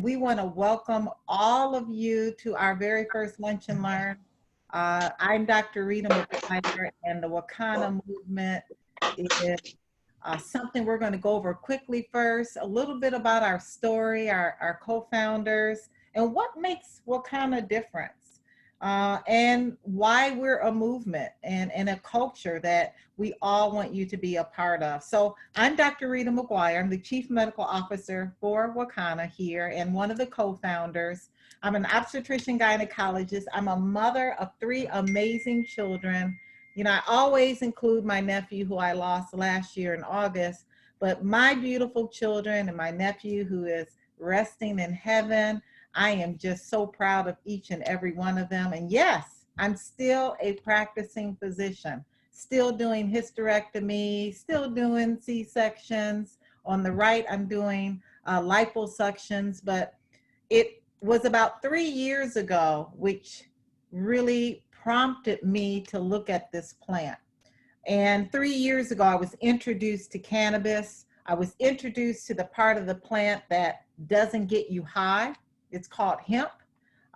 We want to welcome all of you to our very first Lunch and Learn. I'm Dr. Rita McGuire, and the Wakanna movement is something we're going to go over quickly first, a little bit about our story, our co-founders, and what makes Wakanna different, and why we're a movement and a culture that we all want you to be a part of. So I'm Dr. Rita McGuire. I'm the Chief Medical Officer for Wakanna here and one of the co-founders. I'm an obstetrician gynecologist. I'm a mother of 3 amazing children. You know, I always include my nephew who I lost last year in August, but my beautiful children and my nephew who is resting in heaven, I am just so proud of each and every one of them. And yes, I'm still a practicing physician, still doing hysterectomy, still doing C-sections. On the right, I'm doing liposuctions, but it was about 3 years ago, which really prompted me to look at this plant. And 3 years ago, I was introduced to cannabis. I was introduced to the part of the plant that doesn't get you high. It's called hemp.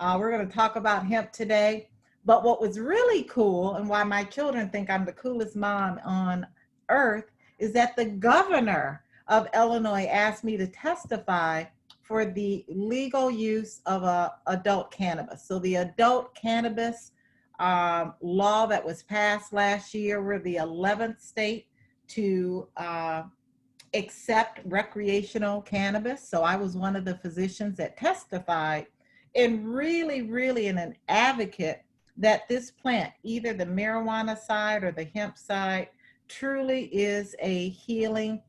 We're going to talk about hemp today. But what was really cool, and why my children think I'm the coolest mom on earth, is that the governor of Illinois asked me to testify for the legal use of adult cannabis. So the adult cannabis law that was passed last year, we're the 11th state to accept recreational cannabis. So I was one of the physicians that testified, and really an advocate that this plant, either the marijuana side or the hemp side, truly is a healing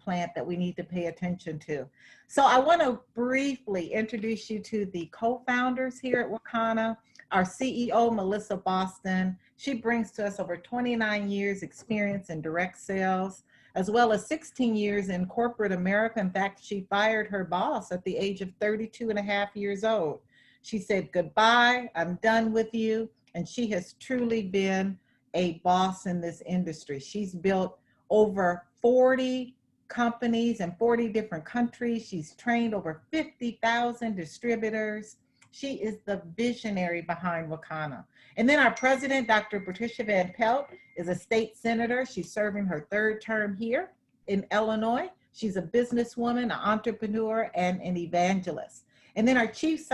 plant that we need to pay attention to. So I want to briefly introduce you to the co-founders here at Wakanna. Our CEO, Melissa Boston, she brings to us over 29 years experience in direct sales, as well as 16 years in corporate America. In fact, she fired her boss at the age of 32 and a half years old. She said, goodbye, I'm done with you. And she has truly been a boss in this industry. She's built over 40 companies in 40 different countries. She's trained over 50,000 distributors. She is the visionary behind Wakanna. And then our president, Dr. Patricia Van Pelt, is a state senator. She's serving her 3rd term here in Illinois. She's a businesswoman, an entrepreneur, and an evangelist. And then our chief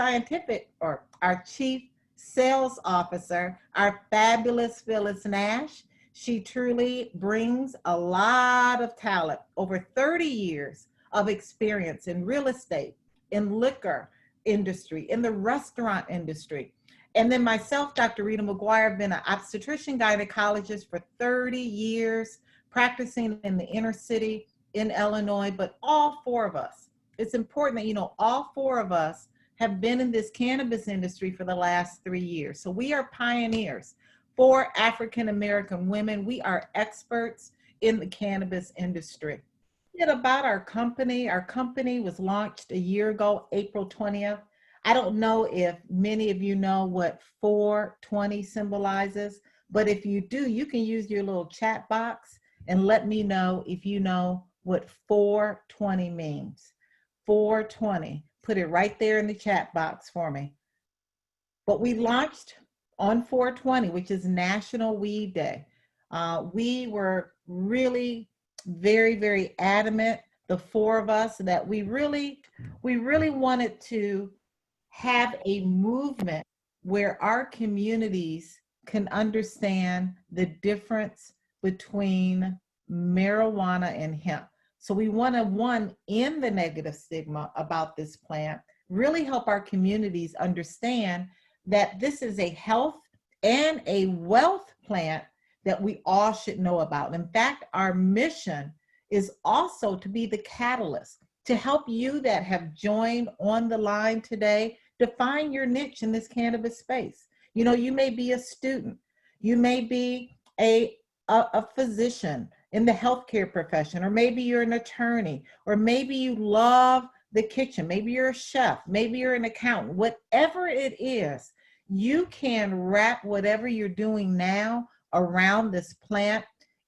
sales officer, our fabulous Phyllis Nash. She truly brings a lot of talent, over 30 years of experience in real estate, in liquor industry, in the restaurant industry. And then myself, Dr. Rita McGuire, have been an obstetrician gynecologist for 30 years, practicing in the inner city in Illinois. But all 4 of us, it's important that you know all 4 of us have been in this cannabis industry for the last 3 years. So we are pioneers. 4 African-American women, we are experts in the cannabis industry. About our company was launched a year ago, April 20th. I don't know if many of you know what 420 symbolizes, but if you do, you can use your little chat box and let me know if you know what 420 means. 420, put it right there in the chat box for me. But we launched on 420, which is National Weed Day. We were really very adamant, the 4 of us, that we really wanted to have a movement where our communities can understand the difference between marijuana and hemp. So we want to, one, end the negative stigma about this plant, really help our communities understand that this is a health and a wealth plant that we all should know about. In fact, our mission is also to be the catalyst to help you that have joined on the line today to find your niche in this cannabis space. You know, you may be a student, you may be a physician in the healthcare profession, or maybe you're an attorney, or maybe you love the kitchen, maybe you're a chef, maybe you're an accountant. Whatever it is, you can wrap whatever you're doing now around this plant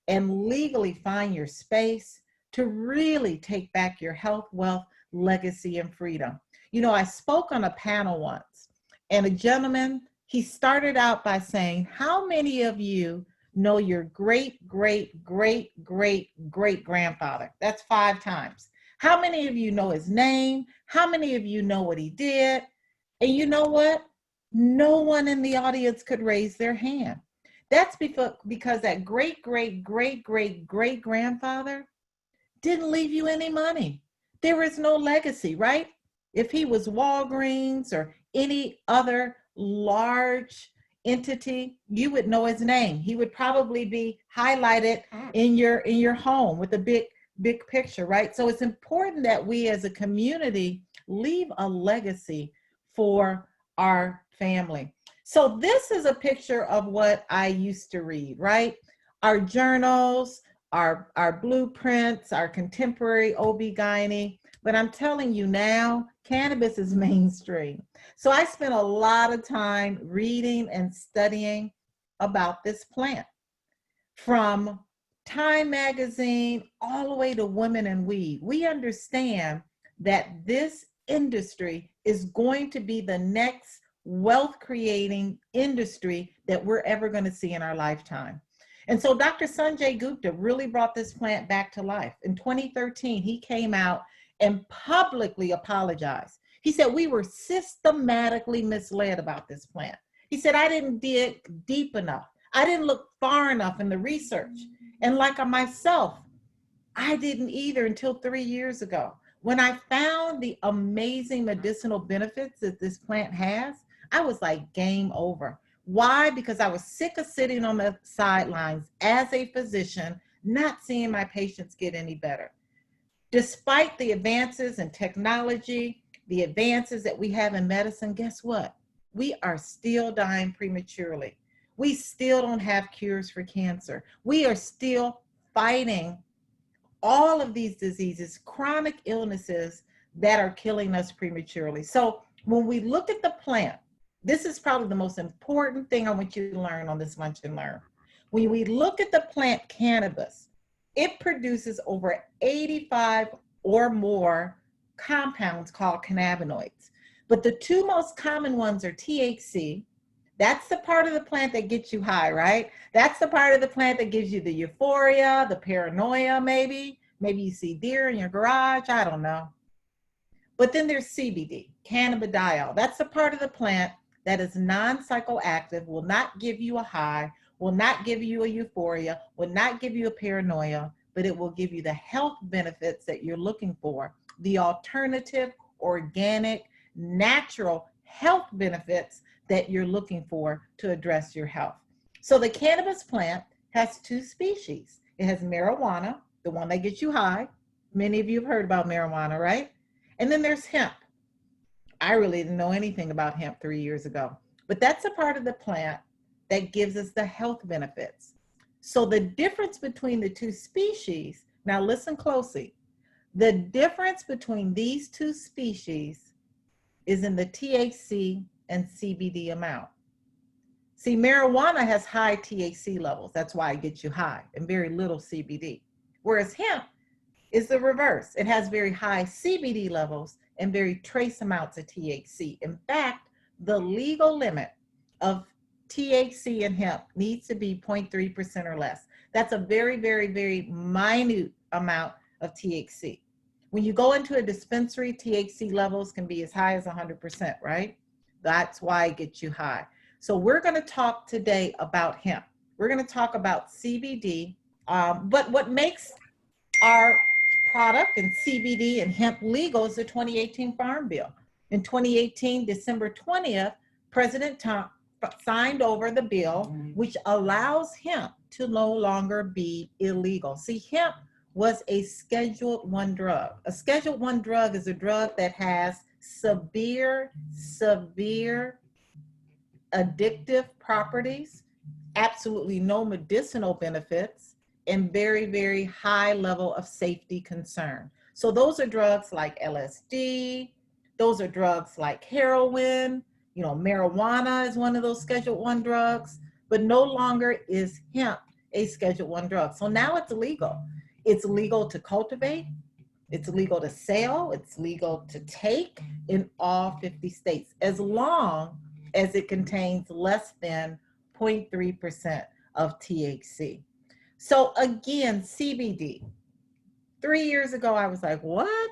and legally find your space to really take back your health, wealth, legacy, and freedom. You know, I spoke on a panel once, and a gentleman, he started out by saying, how many of you know your great, great, great, great, great grandfather? That's 5 times. How many of you know his name? How many of you know what he did? And you know what? No one in the audience could raise their hand. That's because that great, great, great, great, great grandfather didn't leave you any money. There is no legacy, right? If he was Walgreens or any other large entity, you would know his name. He would probably be highlighted in your home with a big picture, right? So it's important that we as a community leave a legacy for our family. So this is a picture of what I used to read, right? Our journals, our blueprints, our contemporary OB-GYN. But I'm telling you now, cannabis is mainstream. So I spent a lot of time reading and studying about this plant, from Time magazine all the way to Women in Weed. We understand that this industry is going to be the next wealth creating industry that we're ever going to see in our lifetime. And so Dr. Sanjay Gupta really brought this plant back to life. In 2013, he came out and publicly apologized. He said, we were systematically misled about this plant. He said, I didn't dig deep enough. I didn't look far enough in the research. And like myself, I didn't either until 3 years ago. When I found the amazing medicinal benefits that this plant has, I was like, game over. Why? Because I was sick of sitting on the sidelines as a physician, not seeing my patients get any better. Despite the advances in technology, the advances that we have in medicine, guess what? We are still dying prematurely. We still don't have cures for cancer. We are still fighting all of these diseases, chronic illnesses that are killing us prematurely. So when we look at the plant, this is probably the most important thing I want you to learn on this Lunch and Learn. When we look at the plant cannabis, it produces over 85 or more compounds called cannabinoids. But the 2 most common ones are THC. That's the part of the plant that gets you high, right? That's the part of the plant that gives you the euphoria, the paranoia, maybe. Maybe you see deer in your garage, I don't know. But then there's CBD, cannabidiol. That's the part of the plant that is non-psychoactive, will not give you a high, will not give you a euphoria, will not give you a paranoia, but it will give you the health benefits that you're looking for, the alternative, organic, natural health benefits that you're looking for to address your health. So the cannabis plant has 2 species. It has marijuana, the one that gets you high. Many of you have heard about marijuana, right? And then there's hemp. I really didn't know anything about hemp 3 years ago, but that's a part of the plant that gives us the health benefits. So the difference between the 2 species, now listen closely, the difference between these 2 species is in the THC and CBD amount. See, marijuana has high THC levels. That's why it gets you high, and very little CBD. Whereas hemp is the reverse. It has very high CBD levels and very trace amounts of THC. In fact, the legal limit of THC in hemp needs to be 0.3% or less. That's a very, very, very minute amount of THC. When you go into a dispensary, THC levels can be as high as 100%, right? That's why it gets you high. So we're going to talk today about hemp. We're going to talk about CBD, but what makes our product and CBD and hemp legal is the 2018 Farm Bill. In 2018, December 20th, President Trump signed over the bill, which allows hemp to no longer be illegal. See, hemp was a Scheduled I drug. A Scheduled I drug is a drug that has severe addictive properties, absolutely no medicinal benefits, and very, very high level of safety concern. So those are drugs like LSD, those are drugs like heroin, you know, marijuana is one of those Scheduled I drugs, but no longer is hemp a Scheduled I drug. So now it's illegal. It's legal to cultivate, It's legal to sell, it's legal to take in all 50 states, as long as it contains less than 0.3% of THC. So again, CBD. 3 years ago, I was like, what?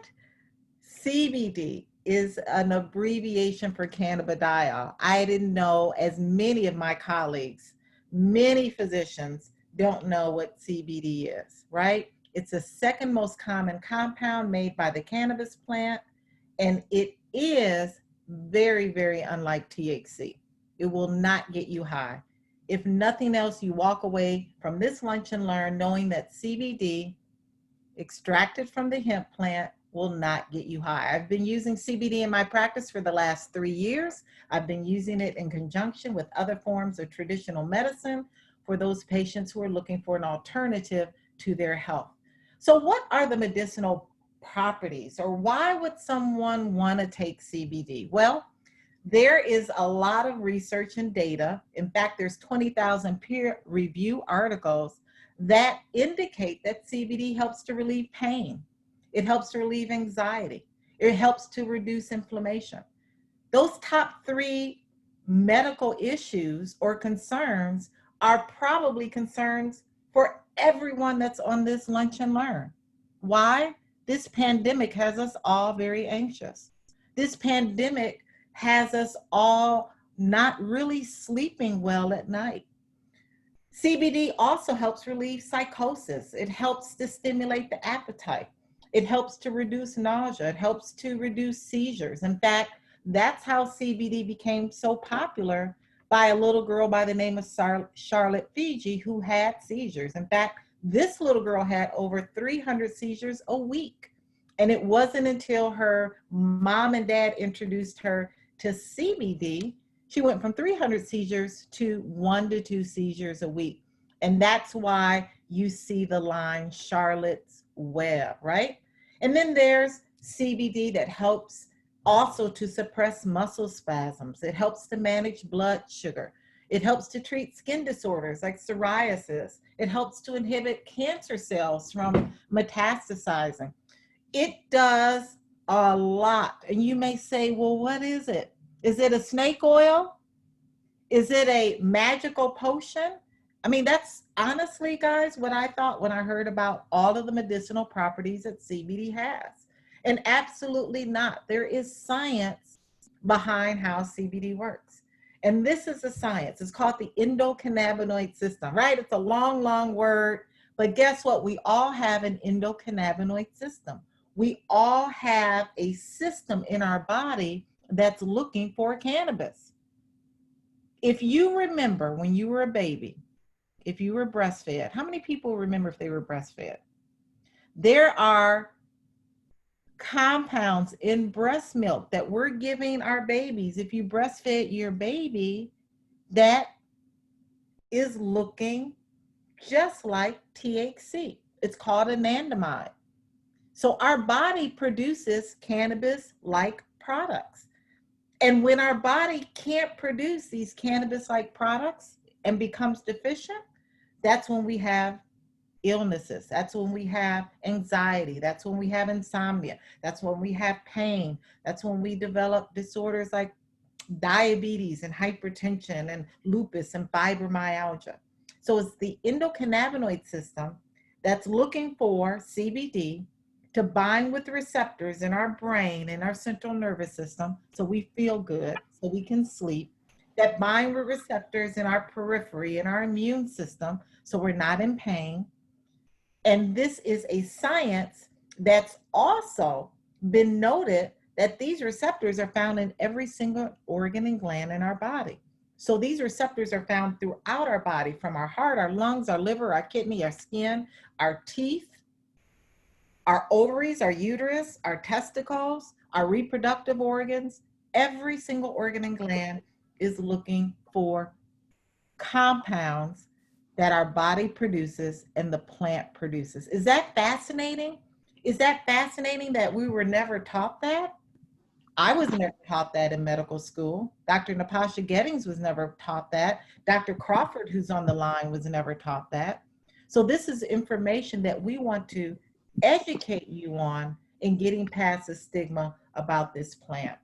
CBD is an abbreviation for cannabidiol. I didn't know, as many of my colleagues, many physicians don't know what CBD is, right? It's the second most common compound made by the cannabis plant, and it is very, very unlike THC. It will not get you high. If nothing else, you walk away from this lunch and learn knowing that CBD extracted from the hemp plant will not get you high. I've been using CBD in my practice for the last 3 years. I've been using it in conjunction with other forms of traditional medicine for those patients who are looking for an alternative to their health. So what are the medicinal properties, or why would someone want to take CBD? Well, there is a lot of research and data. In fact, there's 20,000 peer review articles that indicate that CBD helps to relieve pain. It helps to relieve anxiety. It helps to reduce inflammation. Those top 3 medical issues or concerns are probably concerns for everyone that's on this Lunch and Learn. Why? This pandemic has us all very anxious. This pandemic has us all not really sleeping well at night. CBD also helps relieve psychosis. It helps to stimulate the appetite. It helps to reduce nausea. It helps to reduce seizures. In fact, that's how CBD became so popular by a little girl by the name of Charlotte Figi, who had seizures. In fact, this little girl had over 300 seizures a week. And it wasn't until her mom and dad introduced her to CBD, she went from 300 seizures to 1 to 2 seizures a week. And that's why you see the line Charlotte's Web, right? And then there's CBD that helps also to suppress muscle spasms. It helps to manage blood sugar. It helps to treat skin disorders like psoriasis. It helps to inhibit cancer cells from metastasizing. It does a lot. And you may say, well, what is it? Is it a snake oil? Is it a magical potion? I mean, that's honestly, guys, what I thought when I heard about all of the medicinal properties that CBD has. And absolutely not. There is science behind how CBD works. And this is the science. It's called the endocannabinoid system, right? It's a long, long word. But guess what? We all have an endocannabinoid system. We all have a system in our body that's looking for cannabis. If you remember when you were a baby, if you were breastfed, how many people remember if they were breastfed? There are compounds in breast milk that we're giving our babies. If you breastfed your baby, that is looking just like THC. It's called anandamide. So our body produces cannabis-like products. And when our body can't produce these cannabis-like products and becomes deficient, that's when we have illnesses. That's when we have anxiety. That's when we have insomnia. That's when we have pain. That's when we develop disorders like diabetes and hypertension and lupus and fibromyalgia. So it's the endocannabinoid system that's looking for CBD to bind with receptors in our brain and our central nervous system so we feel good, so we can sleep, that bind with receptors in our periphery and our immune system so we're not in pain. And this is a science that's also been noted that these receptors are found in every single organ and gland in our body. So these receptors are found throughout our body, from our heart, our lungs, our liver, our kidney, our skin, our teeth, our ovaries, our uterus, our testicles, our reproductive organs. Every single organ and gland is looking for compounds that our body produces and the plant produces. Is that fascinating? Is that fascinating that we were never taught that? I was never taught that in medical school. Dr. Natasha Gettings was never taught that. Dr. Crawford, who's on the line, was never taught that. So this is information that we want to educate you on in getting past the stigma about this plant.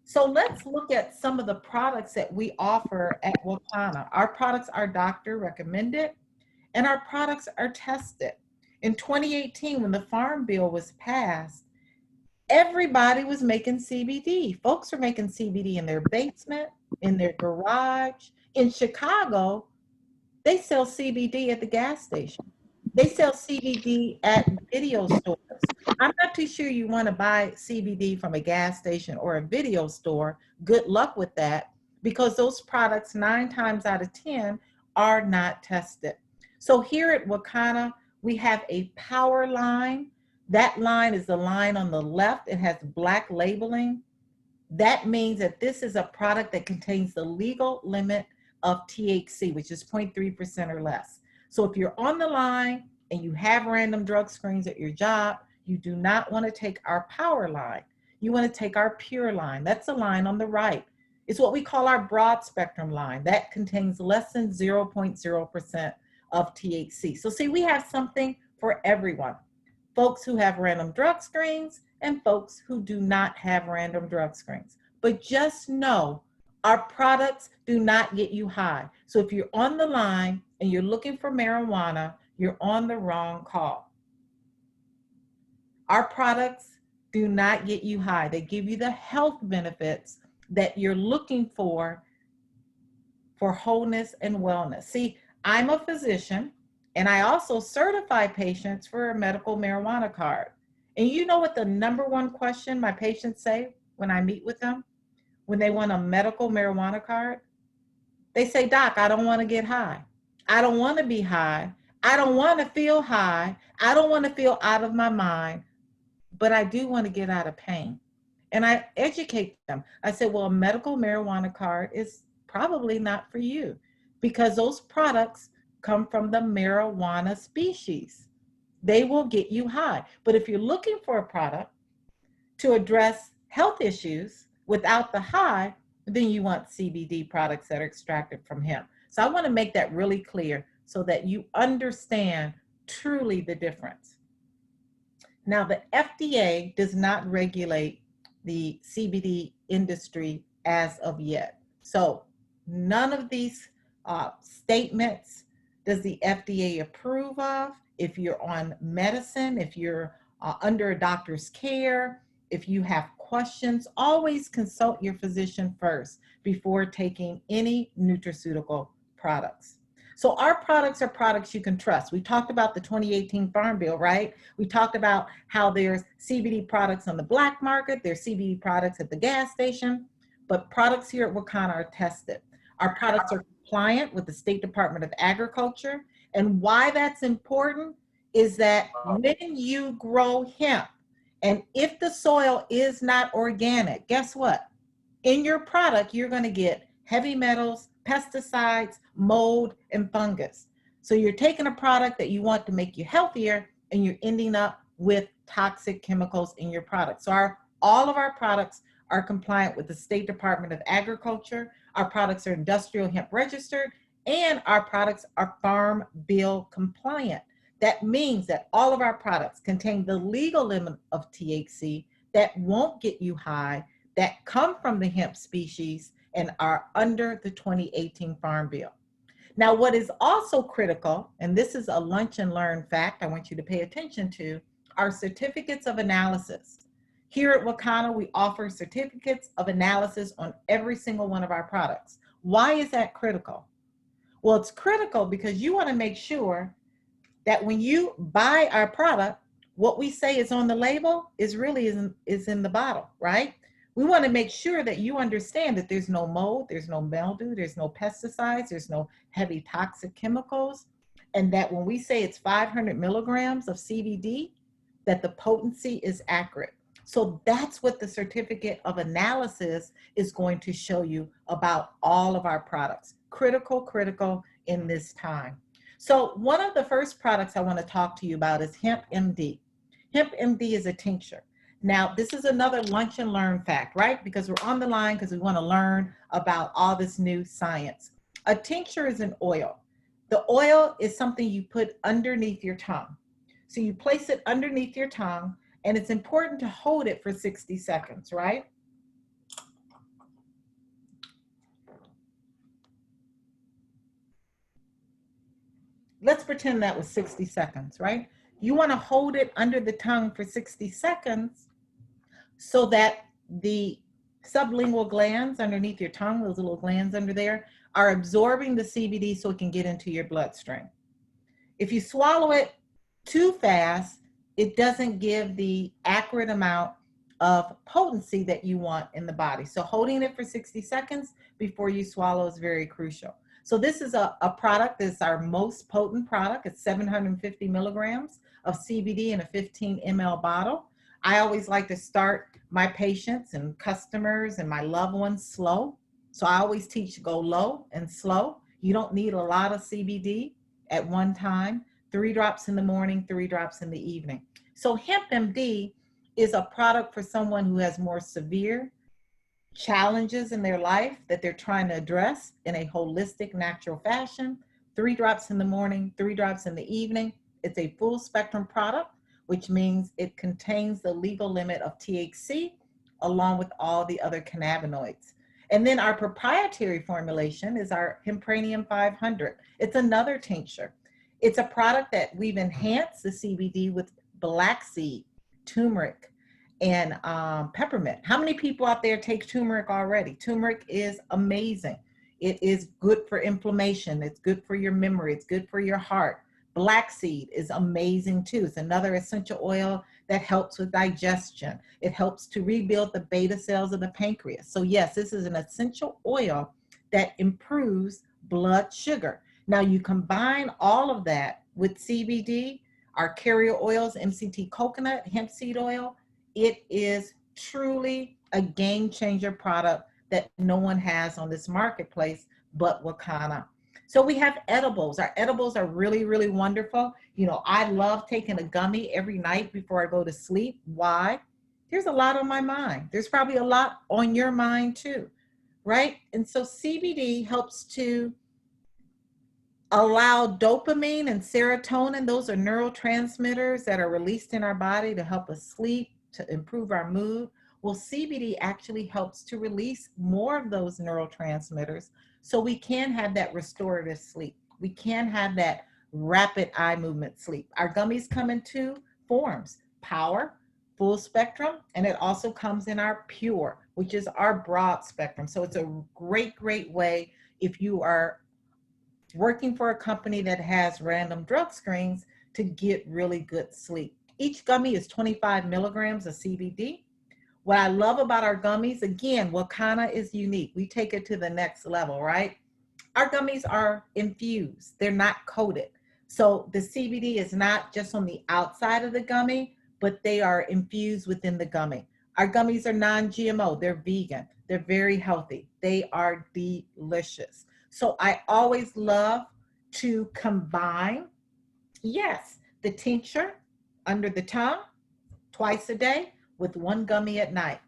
So let's look at some of the products that we offer at Wakanna. Our products are doctor recommended and our products are tested. In 2018, when the Farm Bill was passed, everybody was making CBD. Folks were making CBD in their basement, in their garage. In Chicago, they sell CBD at the gas station. They sell CBD at video stores. I'm not too sure you want to buy CBD from a gas station or a video store. Good luck with that, because those products 9 times out of 10 are not tested. So here at Wakanna, we have a power line. That line is the line on the left. It has black labeling. That means that this is a product that contains the legal limit of THC, which is 0.3% or less. So if you're on the line and you have random drug screens at your job, you do not want to take our power line. You want to take our pure line. That's the line on the right. It's what we call our broad spectrum line. That contains less than 0.0% of THC. So see, we have something for everyone. Folks who have random drug screens and folks who do not have random drug screens. But just know, our products do not get you high. So if you're on the line and you're looking for marijuana, you're on the wrong call. Our products do not get you high. They give you the health benefits that you're looking for wholeness and wellness. See, I'm a physician and I also certify patients for a medical marijuana card. And you know what the #1 question my patients say when I meet with them? When they want a medical marijuana card, they say, "Doc, I don't want to get high. I don't want to be high. I don't want to feel high. I don't want to feel out of my mind, but I do want to get out of pain." And I educate them. I said, well, a medical marijuana card is probably not for you, because those products come from the marijuana species. They will get you high. But if you're looking for a product to address health issues without the high, then you want CBD products that are extracted from hemp. So I want to make that really clear so that you understand truly the difference. Now, the FDA does not regulate the CBD industry as of yet. So none of these statements does the FDA approve of. If you're on medicine, if you're under a doctor's care, if you have questions, always consult your physician first before taking any nutraceutical products. So our products are products you can trust. We talked about the 2018 Farm Bill, right? We talked about how there's CBD products on the black market, there's CBD products at the gas station, but products here at Wakanna are tested. Our products are compliant with the State Department of Agriculture. And why that's important is that when you grow hemp, and if the soil is not organic, guess what? In your product, you're going to get heavy metals, pesticides, mold, and fungus. So you're taking a product that you want to make you healthier, and you're ending up with toxic chemicals in your product. So all of our products are compliant with the State Department of Agriculture. Our products are industrial hemp registered, and our products are Farm Bill compliant. That means that all of our products contain the legal limit of THC that won't get you high, that come from the hemp species, and are under the 2018 Farm Bill. Now, what is also critical, and this is a lunch and learn fact I want you to pay attention to, are certificates of analysis. Here at Wakanna, we offer certificates of analysis on every single one of our products. Why is that critical? Well, it's critical because you want to make sure that when you buy our product, what we say is on the label is in the bottle, right? We want to make sure that you understand that there's no mold, there's no mildew, there's no pesticides, there's no heavy toxic chemicals, and that when we say it's 500 milligrams of CBD, that the potency is accurate. So that's what the certificate of analysis is going to show you about all of our products. Critical in this time. So one of the first products I want to talk to you about is Hemp MD. Hemp MD is a tincture. Now, this is another lunch and learn fact, right? Because we're on the line because we want to learn about all this new science. A tincture is an oil. The oil is something you put underneath your tongue. So you place it underneath your tongue, And it's important to hold it for 60 seconds, right? Let's pretend that was 60 seconds, right? You want to hold it under the tongue for 60 seconds so that the sublingual glands underneath your tongue, those little glands under there, are absorbing the CBD so it can get into your bloodstream. If you swallow it too fast, it doesn't give the accurate amount of potency that you want in the body. So holding it for 60 seconds before you swallow is very crucial. So this is a product that's our most potent product. It's 750 milligrams of CBD in a 15 ml bottle. I always like to start my patients and customers and my loved ones slow. So I always teach go low and slow. You don't need a lot of CBD at one time. 3 drops in the morning, 3 drops in the evening. So Hemp MD is a product for someone who has more severe challenges in their life that they're trying to address in a holistic, natural fashion. 3 drops in the morning, 3 drops in the evening. It's a full spectrum product, which means it contains the legal limit of THC along with all the other cannabinoids. And then our proprietary formulation is our Hempranium 500. It's another tincture. It's a product that we've enhanced the CBD with black seed, turmeric, and peppermint. How many people out there take turmeric already? Turmeric is amazing. It is good for inflammation. It's good for your memory. It's good for your heart. Black seed is amazing too. It's another essential oil that helps with digestion. It helps to rebuild the beta cells of the pancreas. So yes, this is an essential oil that improves blood sugar. Now you combine all of that with CBD, our carrier oils, MCT coconut, hemp seed oil. It is truly a game changer product that no one has on this marketplace but Wakanna. So we have edibles. Our edibles are really, really wonderful. You know, I love taking a gummy every night before I go to sleep. Why? There's a lot on my mind. There's probably a lot on your mind too, right? And so CBD helps to allow dopamine and serotonin. Those are neurotransmitters that are released in our body to help us sleep, to improve our mood. Well, CBD actually helps to release more of those neurotransmitters so we can have that restorative sleep. We can have that rapid eye movement sleep. Our gummies come in 2 forms: power, full spectrum, and it also comes in our pure, which is our broad spectrum. So it's a great, great way if you are working for a company that has random drug screens to get really good sleep. Each gummy is 25 milligrams of CBD. What I love about our gummies, again, Wakanna is unique. We take it to the next level, right? Our gummies are infused. They're not coated. So the CBD is not just on the outside of the gummy, but they are infused within the gummy. Our gummies are non-GMO. They're vegan. They're very healthy. They are delicious. So I always love to combine, yes, the tincture under the tongue twice a day with 1 gummy at night.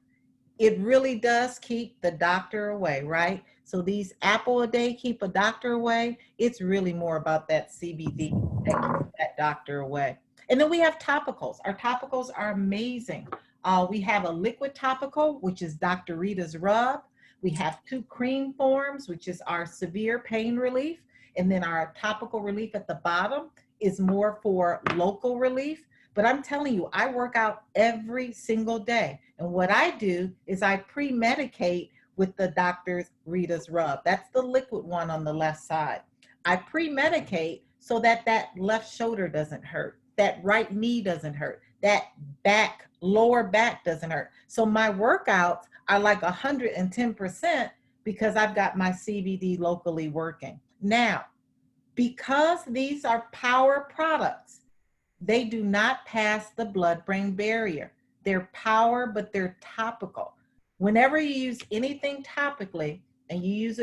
It really does keep the doctor away, right? So these apple a day keep a doctor away. It's really more about that CBD that keeps that doctor away. And then we have topicals. Our topicals are amazing. We have a liquid topical, which is Dr. Rita's Rub. We have 2 cream forms, which is our severe pain relief. And then our topical relief at the bottom is more for local relief. But I'm telling you, I work out every single day. And what I do is I pre-medicate with the Dr. Rita's Rub. That's the liquid one on the left side. I pre-medicate so that that left shoulder doesn't hurt, that right knee doesn't hurt, that back, lower back doesn't hurt. So my workouts are like 110% because I've got my CBD locally working. Now, because these are power products, they do not pass the blood-brain barrier. They're power, but they're topical. Whenever you use anything topically and you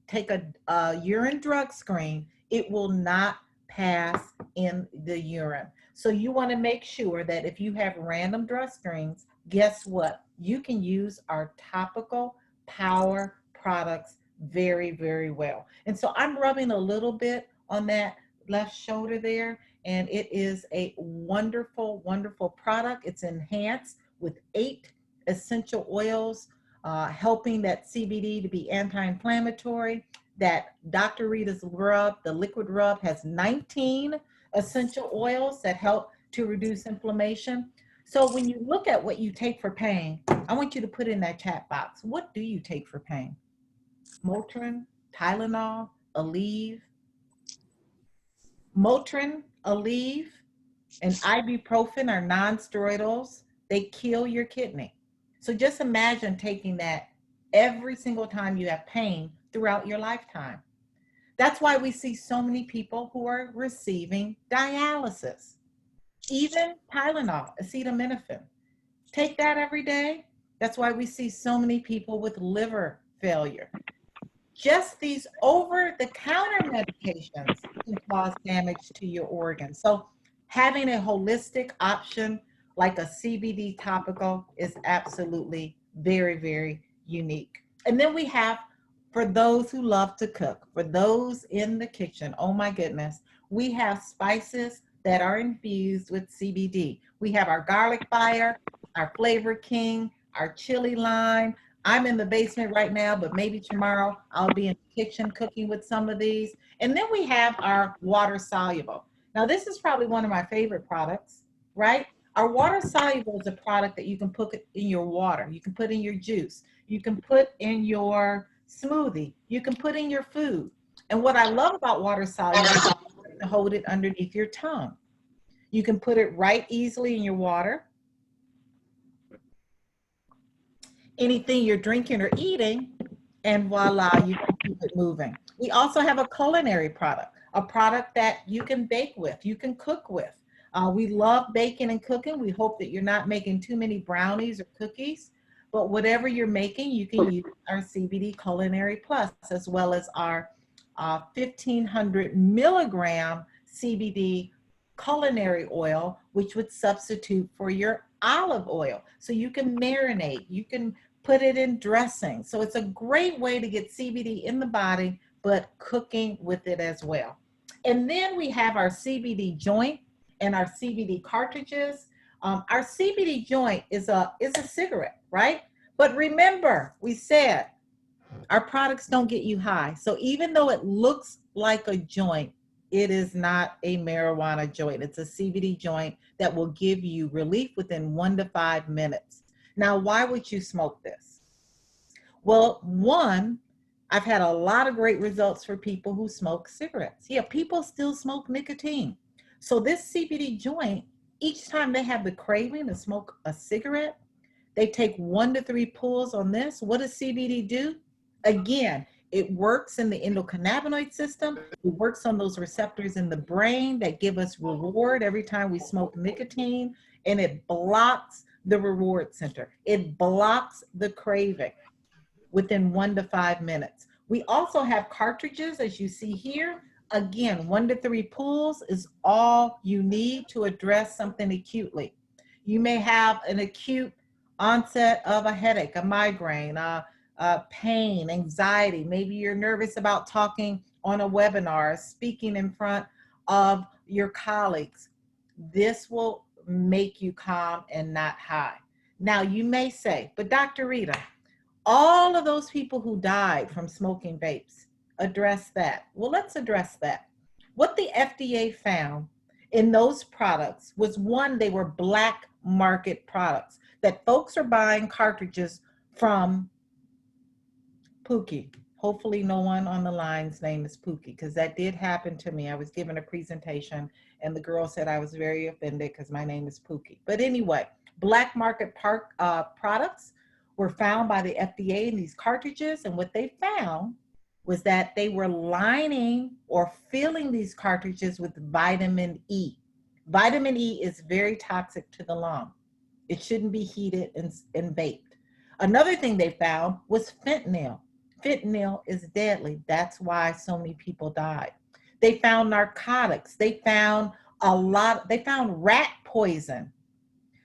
take a urine drug screen, it will not pass in the urine. So you want to make sure that if you have random drug screens, guess what? You can use our topical power products very, very well. And so I'm rubbing a little bit on that left shoulder there, and it is a wonderful, wonderful product. It's enhanced with 8 essential oils, helping that CBD to be anti-inflammatory. That Dr. Rita's rub, the liquid rub, has 19 essential oils that help to reduce inflammation. So when you look at what you take for pain, I want you to put in that chat box. What do you take for pain? Motrin, Tylenol, Aleve. Motrin, Aleve, and ibuprofen are non-steroidals. They kill your kidney. So just imagine taking that every single time you have pain throughout your lifetime. That's why we see so many people who are receiving dialysis. Even Tylenol, acetaminophen. Take that every day. That's why we see so many people with liver failure. Just these over-the-counter medications can cause damage to your organs. So having a holistic option like a CBD topical is absolutely very, very unique. And then we have, for those who love to cook, for those in the kitchen, oh my goodness, we have spices that are infused with CBD. We have our garlic fire, our flavor king, our chili lime. I'm in the basement right now, but maybe tomorrow I'll be in the kitchen cooking with some of these. And then we have our water soluble. Now, this is probably one of my favorite products, right? Our water soluble is a product that you can put in your water. You can put in your juice. You can put in your smoothie. You can put in your food. And what I love about water soluble is to hold it underneath your tongue. You can put it right easily in your water. Anything you're drinking or eating, and voila, you can keep it moving. We also have a culinary product, a product that you can bake with, you can cook with. We love baking and cooking. We hope that you're not making too many brownies or cookies, but whatever you're making, you can use our CBD Culinary Plus, as well as our 1,500 milligram CBD culinary oil, which would substitute for your olive oil. So you can marinate, you can put it in dressing. So it's a great way to get CBD in the body, but cooking with it as well. And then we have our CBD joint and our CBD cartridges. Our CBD joint is a cigarette, right? But remember, we said our products don't get you high. So even though it looks like a joint, it is not a marijuana joint. It's a CBD joint that will give you relief within 1 to 5 minutes. Now, why would you smoke this? Well, one, I've had a lot of great results for people who smoke cigarettes. Yeah, people still smoke nicotine. So this CBD joint, each time they have the craving to smoke a cigarette, they take 1 to 3 pulls on this. What does CBD do? Again, it works in the endocannabinoid system. It works on those receptors in the brain that give us reward every time we smoke nicotine, and it blocks the reward center. It blocks the craving within 1 to 5 minutes. We also have cartridges, as you see here. Again, 1 to 3 pulls is all you need to address something acutely. You may have an acute onset of a headache, a migraine, pain, anxiety. Maybe you're nervous about talking on a webinar, speaking in front of your colleagues. This will make you calm and not high. Now, you may say, but Dr. Rita, all of those people who died from smoking vapes, address that. Well, let's address that. What the FDA found in those products was, one, they were black market products, that folks are buying cartridges from Pookie. Hopefully no one on the line's name is Pookie, because that did happen to me. I was given a presentation and the girl said I was very offended because my name is Pookie. But anyway, black market products were found by the FDA in these cartridges, and what they found was that they were lining or filling these cartridges with vitamin E. Vitamin E is very toxic to the lung. It shouldn't be heated and baked. Another thing they found was fentanyl. Fentanyl is deadly. That's why so many people died. They found narcotics. They found they found rat poison.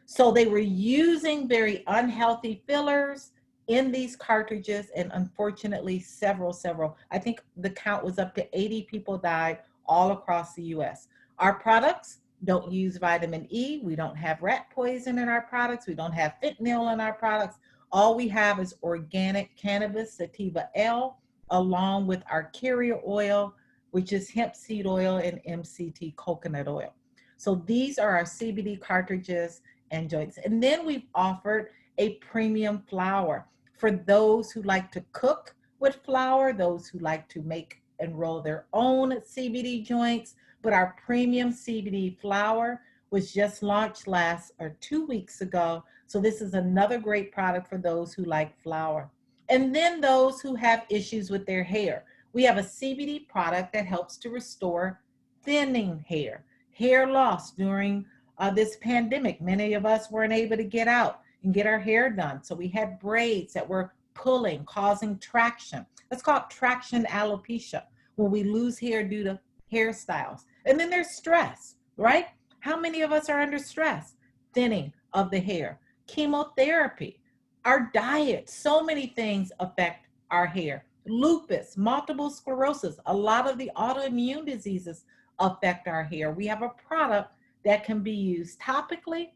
So they were using very unhealthy fillers in these cartridges, and unfortunately several, I think the count was up to 80 people died all across the US. Our products don't use vitamin E. We don't have rat poison in our products. We don't have fentanyl in our products. All we have is organic cannabis sativa L, along with our carrier oil, which is hemp seed oil, and MCT coconut oil. So these are our CBD cartridges and joints. And then we've offered a premium flour for those who like to cook with flour, those who like to make and roll their own CBD joints. But our premium CBD flour was just launched 2 weeks ago. So this is another great product for those who like flour. And then those who have issues with their hair. We have a CBD product that helps to restore thinning hair loss during this pandemic. Many of us weren't able to get out and get our hair done. So we had braids that were pulling, causing traction. That's called traction alopecia, when we lose hair due to hairstyles. And then there's stress, right? How many of us are under stress? Thinning of the hair, chemotherapy, our diet. So many things affect our hair. Lupus, multiple sclerosis, a lot of the autoimmune diseases affect our hair. We have a product that can be used topically,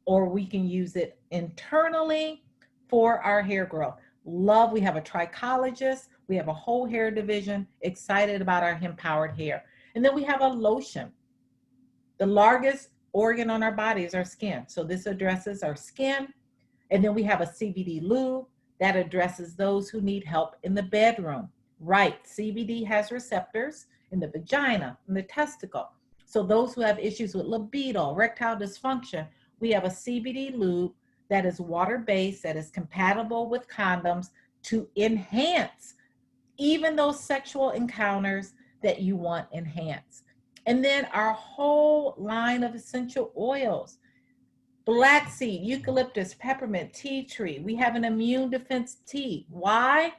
or we can use it internally for our hair growth. We have a trichologist, we have a whole hair division, excited about our hemp-powered hair. And then we have a lotion. The largest organ on our body is our skin. So this addresses our skin. And then we have a CBD lube that addresses those who need help in the bedroom. Right, CBD has receptors in the vagina, in the testicle. So those who have issues with libido, erectile dysfunction, we have a CBD lube that is water-based, that is compatible with condoms to enhance even those sexual encounters that you want enhanced. And then our whole line of essential oils, black seed, eucalyptus, peppermint, tea tree. We have an immune defense tea. Why?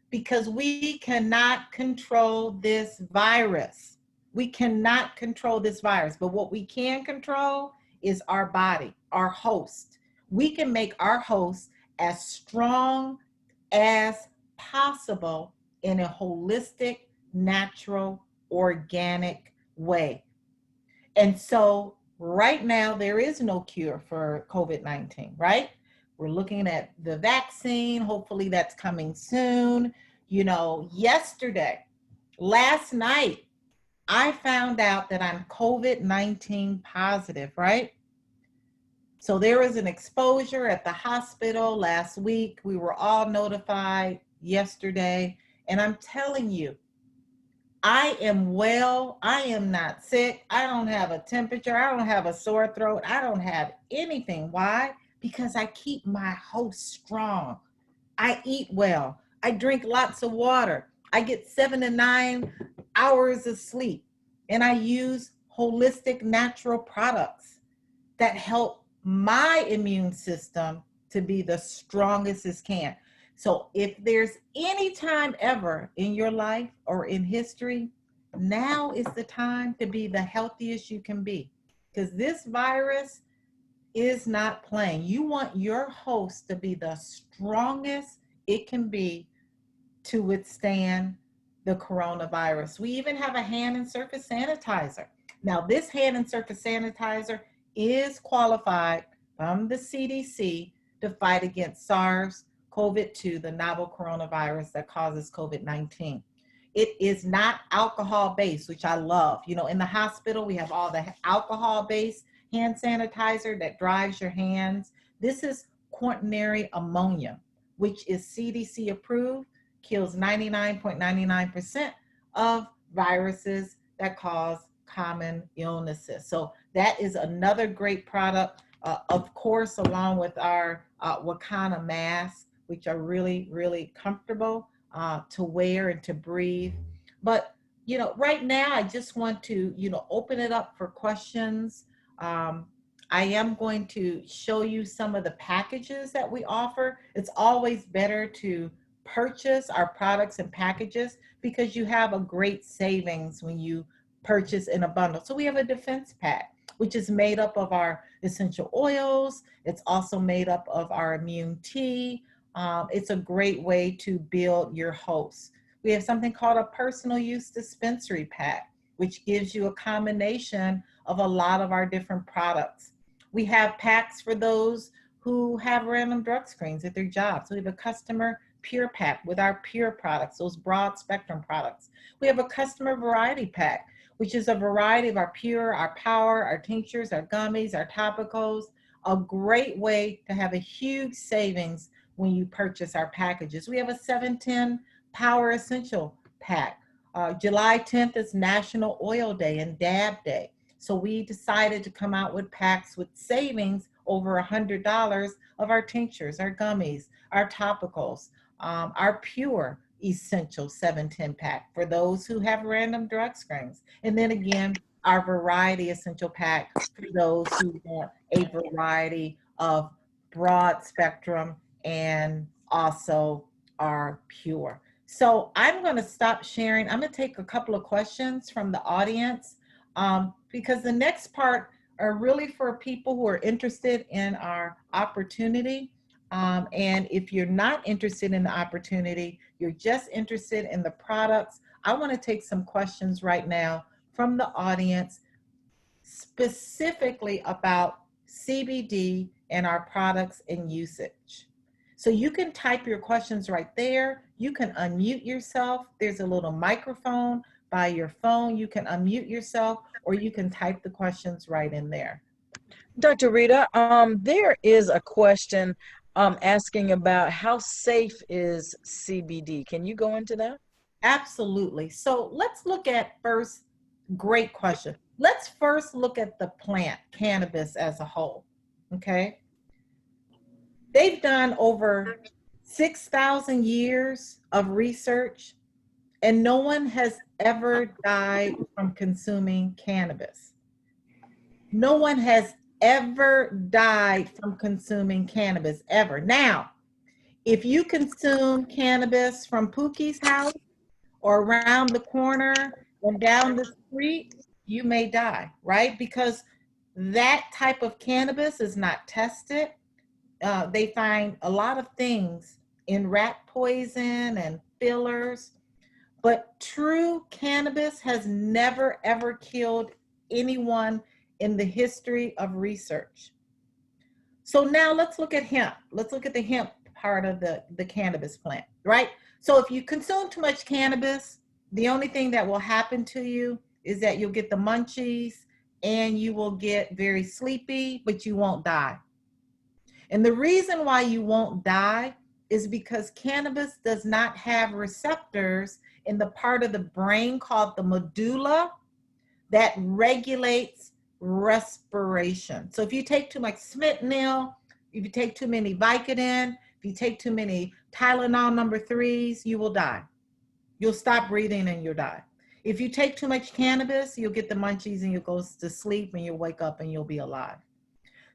Because we cannot control this virus. We cannot control this virus, but what we can control is our body, our host. We can make our host as strong as possible in a holistic, natural, organic way. And so right now, there is no cure for COVID-19, right? We're looking at the vaccine. Hopefully that's coming soon. You know, last night, I found out that I'm COVID-19 positive, right? So there was an exposure at the hospital last week. We were all notified yesterday. And I'm telling you, I am well. I am not sick. I don't have a temperature. I don't have a sore throat. I don't have anything. Why? Because I keep my host strong. I eat well. I drink lots of water. I get 7 to 9 hours of sleep. And I use holistic natural products that help my immune system to be the strongest it can. So if there's any time ever in your life or in history, now is the time to be the healthiest you can be, because this virus is not playing. You want your host to be the strongest it can be to withstand the coronavirus. We even have a hand and surface sanitizer. Now, this hand and surface sanitizer is qualified from the CDC to fight against SARS-CoV-2, the novel coronavirus that causes COVID-19. It is not alcohol-based, which I love. You know, in the hospital, we have all the alcohol-based hand sanitizer that dries your hands. This is quaternary ammonia, which is CDC approved, kills 99.99% of viruses that cause common illnesses. So that is another great product, of course, along with our Wakanna masks, which are really, really comfortable to wear and to breathe. But, you know, right now, I just want to, open it up for questions. I am going to show you some of the packages that we offer. It's always better to purchase our products and packages because you have a great savings when you purchase in a bundle. So we have a defense pack, which is made up of our essential oils. It's also made up of our immune tea. It's a great way to build your host. We have something called a personal use dispensary pack. which gives you a combination of a lot of our different products. We have packs for those who have random drug screens at their jobs. We have a customer pure pack with our pure products, those broad spectrum products. We have a customer variety pack, which is a variety of our pure, our power, our tinctures, our gummies, our topicals. A great way to have a huge savings when you purchase our packages. We have a 710 Power Essential pack. July 10th is National Oil Day and Dab Day. So we decided to come out with packs with savings over $100 of our tinctures, our gummies, our topicals, our pure essential 710 pack for those who have random drug screens. And then again, our variety essential pack for those who want a variety of broad spectrum and also are pure. So I'm going to stop sharing. I'm going to take a couple of questions from the audience because the next part are really for people who are interested in our opportunity. And if you're not interested in the opportunity, you're just interested in the products, I want to take some questions right now from the audience specifically about CBD and our products and usage. So you can type your questions right there. You can unmute yourself. There's a little microphone by your phone. You can unmute yourself or you can type the questions right in there. Dr. Rita, there is a question asking about how safe is CBD. Can you go into that? Absolutely. So let's look at first, great question. Let's first look at the plant, cannabis as a whole, okay? They've done over 6,000 years of research and no one has ever died from consuming cannabis. No one has ever died from consuming cannabis, ever. Now, if you consume cannabis from Pookie's house or around the corner and down the street, you may die, right? Because that type of cannabis is not tested. They find a lot of things in rat poison and fillers, but true cannabis has never ever killed anyone in the history of research. So now let's look at hemp. Let's look at the hemp part of the cannabis plant, right? So if you consume too much cannabis, the only thing that will happen to you is that you'll get the munchies and you will get very sleepy, but you won't die. And the reason why you won't die is because cannabis does not have receptors in the part of the brain called the medulla that regulates respiration. So if you take too much Smithnill, if you take too many Vicodin, if you take too many Tylenol number 3s, you will die. You'll stop breathing and you'll die. If you take too much cannabis, you'll get the munchies and you'll go to sleep and you'll wake up and you'll be alive.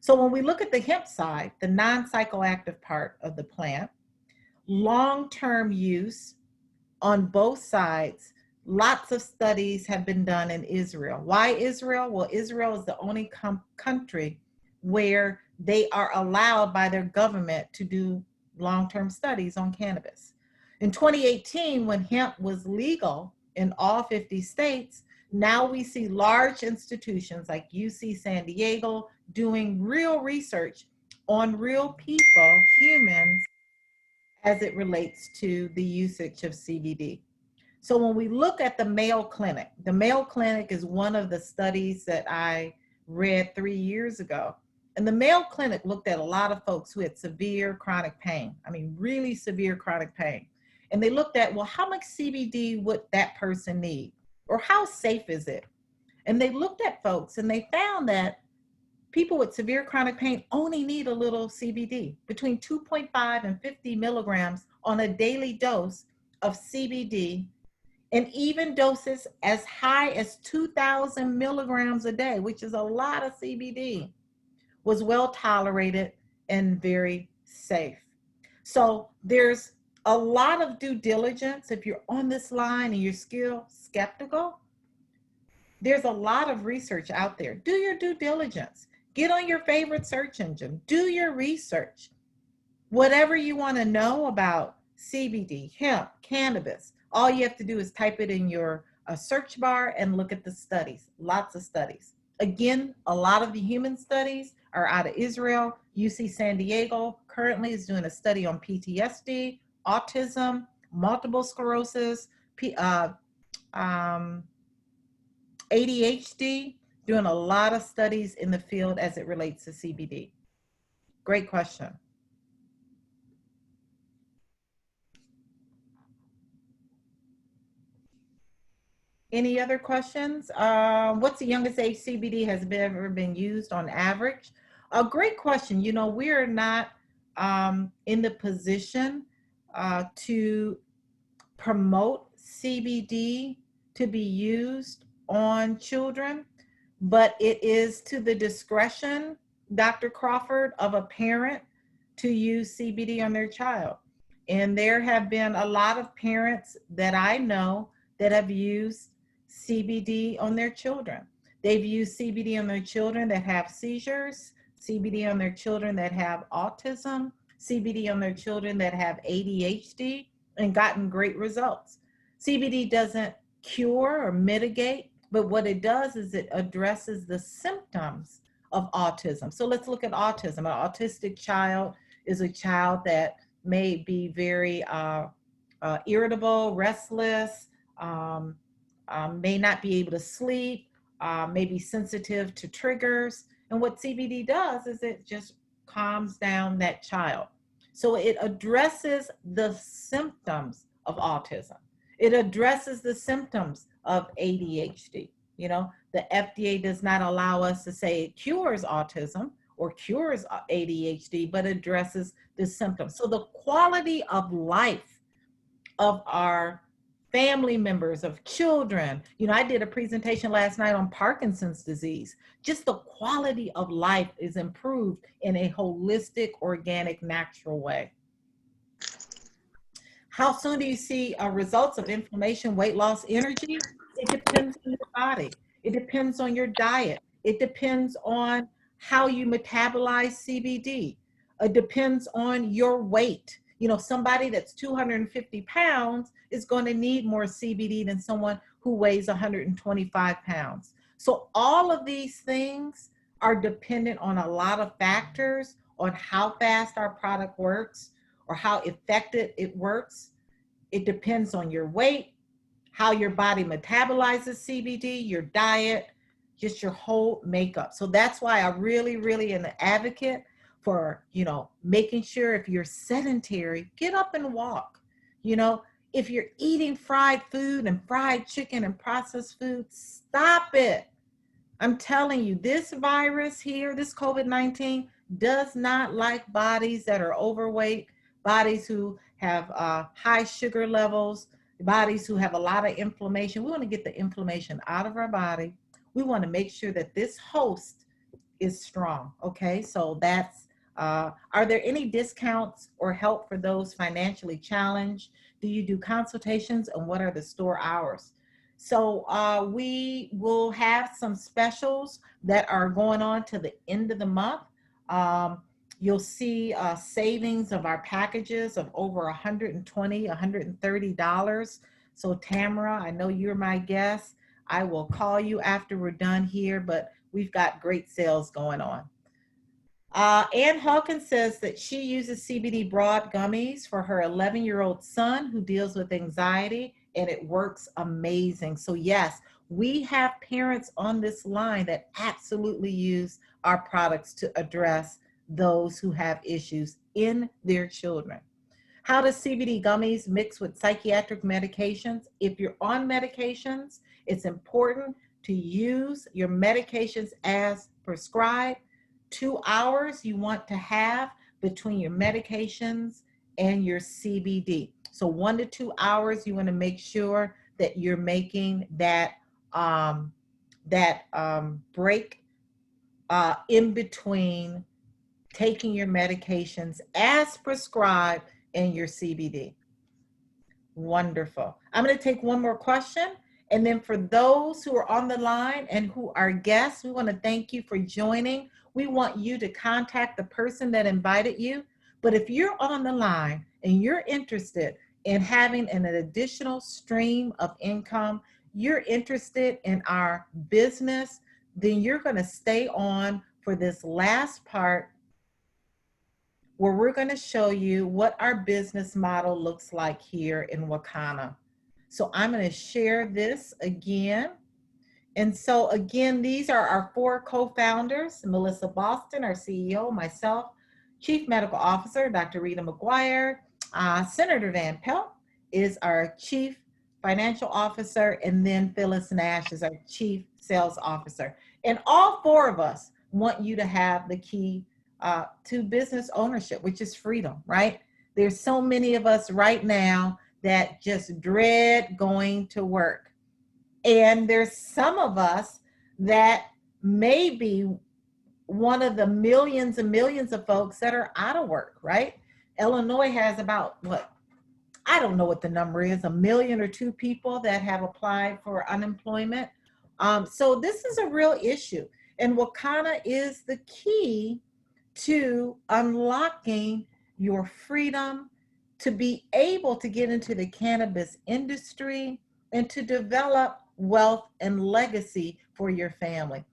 So when we look at the hemp side, the non-psychoactive part of the plant, long-term use on both sides, lots of studies have been done in Israel. Why Israel? Well, Israel is the only country where they are allowed by their government to do long-term studies on cannabis. In 2018, when hemp was legal in all 50 states, now we see large institutions like UC San Diego doing real research on real people, humans, as it relates to the usage of CBD. So when we look at the Mayo Clinic is one of the studies that I read 3 years ago. And the Mayo Clinic looked at a lot of folks who had severe chronic pain. I mean, really severe chronic pain. And they looked at, well, how much CBD would that person need? Or how safe is it? And they looked at folks and they found that people with severe chronic pain only need a little CBD, between 2.5 and 50 milligrams on a daily dose of CBD, and even doses as high as 2,000 milligrams a day, which is a lot of CBD, was well tolerated and very safe. So there's a lot of due diligence. If you're on this line and you're still skeptical, there's a lot of research out there. Do your due diligence. Get on your favorite search engine. Do your research. Whatever you want to know about CBD, hemp, cannabis, all you have to do is type it in your search bar and look at the studies, lots of studies. Again, a lot of the human studies are out of Israel. UC San Diego currently is doing a study on PTSD, autism, multiple sclerosis, ADHD, doing a lot of studies in the field as it relates to CBD. Great question. Any other questions? What's the youngest age CBD has ever been used on average? A great question. You know, we are not in the position to promote CBD to be used on children, but it is to the discretion, Dr. Crawford, of a parent to use CBD on their child. And there have been a lot of parents that I know that have used CBD on their children. They've used CBD on their children that have seizures, CBD on their children that have autism, CBD on their children that have ADHD, and gotten great results. CBD doesn't cure or mitigate, but what it does is it addresses the symptoms of autism. So let's look at autism. An autistic child is a child that may be very irritable, restless, may not be able to sleep, may be sensitive to triggers. And what CBD does is it just calms down that child. So it addresses the symptoms of autism. It addresses the symptoms of ADHD. You know, the FDA does not allow us to say it cures autism or cures ADHD, but addresses the symptoms. So the quality of life of our family members, of children. You know, I did a presentation last night on Parkinson's disease. Just the quality of life is improved in a holistic, organic, natural way. How soon do you see results of inflammation, weight loss, energy? It depends on your body. It depends on your diet. It depends on how you metabolize CBD. It depends on your weight. You know, somebody that's 250 pounds is going to need more CBD than someone who weighs 125 pounds. So all of these things are dependent on a lot of factors on how fast our product works or how effective it works. It depends on your weight, how your body metabolizes CBD, your diet, just your whole makeup. So that's why I really am an advocate for, you know, making sure if you're sedentary, get up and walk. You know, if you're eating fried food and fried chicken and processed food, stop it. I'm telling you, this virus here, this COVID-19 does not like bodies that are overweight, bodies who have high sugar levels, bodies who have a lot of inflammation. We want to get the inflammation out of our body. We want to make sure that this host is strong. Okay, so that's, are there any discounts or help for those financially challenged? Do you do consultations, and what are the store hours? So we will have some specials that are going on to the end of the month. You'll see savings of our packages of over $120, $130. So Tamara, I know you're my guest. I will call you after we're done here, but we've got great sales going on. Ann Hawkins says that she uses CBD broad gummies for her 11-year-old son who deals with anxiety, and it works amazing. So yes, we have parents on this line that absolutely use our products to address those who have issues in their children. How does CBD gummies mix with psychiatric medications? If you're on medications, it's important to use your medications as prescribed. 2 hours you want to have between your medications and your CBD. So 1 to 2 hours, you want to make sure that you're making that break in between taking your medications as prescribed and your CBD. Wonderful. I'm going to take one more question. And then for those who are on the line and who are guests, we want to thank you for joining. We want you to contact the person that invited you. But if you're on the line and you're interested in having an additional stream of income, you're interested in our business, then you're going to stay on for this last part where we're going to show you what our business model looks like here in Wakanna. So I'm going to share this again. And so again, these are our 4 co-founders: Melissa Boston, our CEO, myself, Chief Medical Officer, Dr. Rita McGuire, Senator Van Pelt is our Chief Financial Officer, and then Phyllis Nash is our Chief Sales Officer. And all 4 of us want you to have the key to business ownership, which is freedom, right? There's so many of us right now that just dread going to work. And there's some of us that may be one of the millions and millions of folks that are out of work, right? Illinois has about, what, I don't know what the number is, 1 million or 2 people that have applied for unemployment. So this is a real issue. And Wakanna is the key to unlocking your freedom to be able to get into the cannabis industry and to develop wealth and legacy for your family.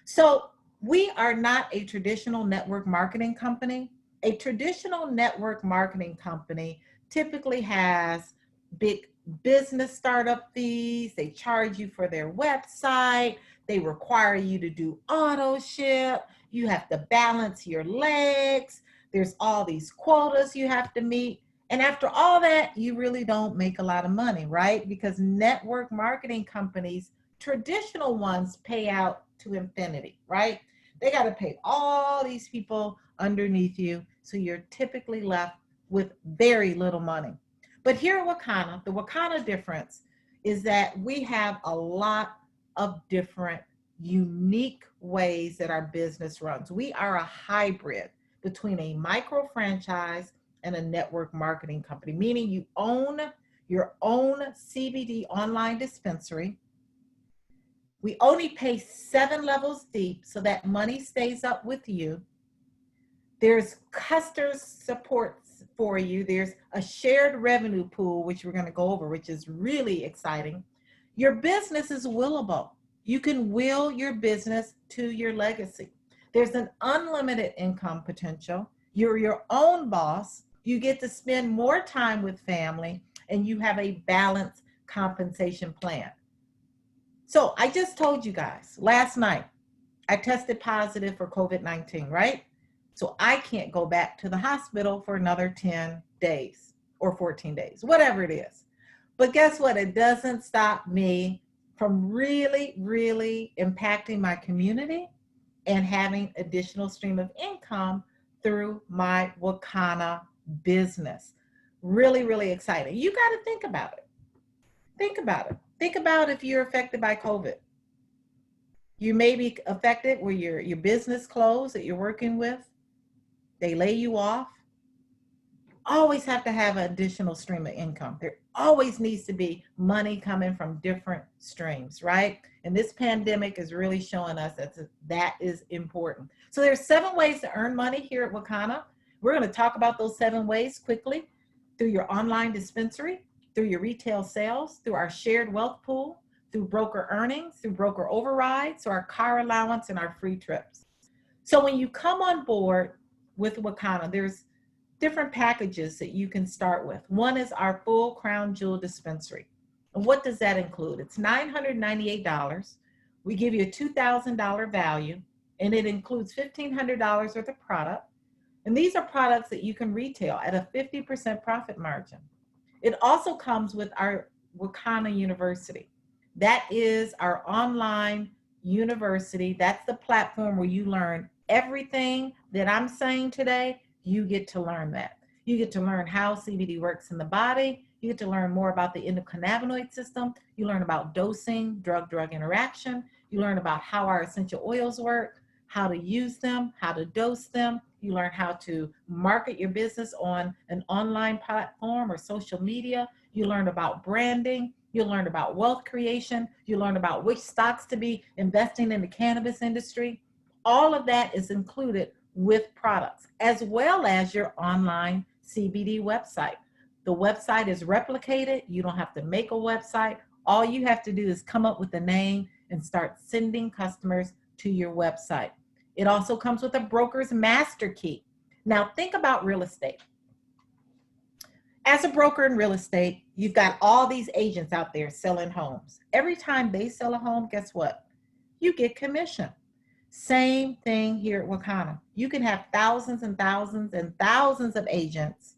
So we are not a traditional network marketing company. A traditional network marketing company typically has big business startup fees. They charge you for their website. They require you to do auto ship. You have to balance your legs. There's all these quotas you have to meet. And after all that, you really don't make a lot of money, right? Because network marketing companies, traditional ones, pay out to infinity, right? They got to pay all these people underneath you. So you're typically left with very little money. But here at Wakanna, the Wakanna difference is that we have a lot of different unique ways that our business runs. We are a hybrid between a micro franchise and a network marketing company, meaning you own your own CBD online dispensary. We only pay 7 levels deep, so that money stays up with you. There's customer support for you. There's a shared revenue pool, which we're going to go over, which is really exciting. Your business is willable. You can will your business to your legacy. There's an unlimited income potential. You're your own boss. You get to spend more time with family, and you have a balanced compensation plan. So I just told you guys last night, I tested positive for COVID-19, right? So I can't go back to the hospital for another 10 days or 14 days, whatever it is. But guess what? It doesn't stop me from really, really impacting my community and having additional stream of income through my Wakanna business. Really, really exciting. You got to think about it. Think about it. Think about if you're affected by COVID. You may be affected where your business closed that you're working with. They lay you off. Always have to have an additional stream of income. There always needs to be money coming from different streams, right? And this pandemic is really showing us that is important. So there's 7 ways to earn money here at Wakanna. We're going to talk about those 7 ways quickly: through your online dispensary, through your retail sales, through our shared wealth pool, through broker earnings, through broker overrides, so our car allowance and our free trips. So when you come on board with Wakanna, there's different packages that you can start with. One is our full crown jewel dispensary. And what does that include? It's $998. We give you a $2,000 value, and it includes $1,500 worth of product. And these are products that you can retail at a 50% profit margin. It also comes with our Wakanna University. That is our online university. That's the platform where you learn everything that I'm saying today. You get to learn that. You get to learn how CBD works in the body. You get to learn more about the endocannabinoid system. You learn about dosing, drug-drug interaction. You learn about how our essential oils work, how to use them, how to dose them. You learn how to market your business on an online platform or social media. You learn about branding. You learn about wealth creation. You learn about which stocks to be investing in the cannabis industry. All of that is included with products, as well as your online CBD website. The website is replicated. You don't have to make a website. All you have to do is come up with a name and start sending customers to your website. It also comes with a broker's master key. Now think about real estate. As a broker in real estate, you've got all these agents out there selling homes. Every time they sell a home, guess what? You get commission. Same thing here at Wakanna. You can have thousands and thousands and thousands of agents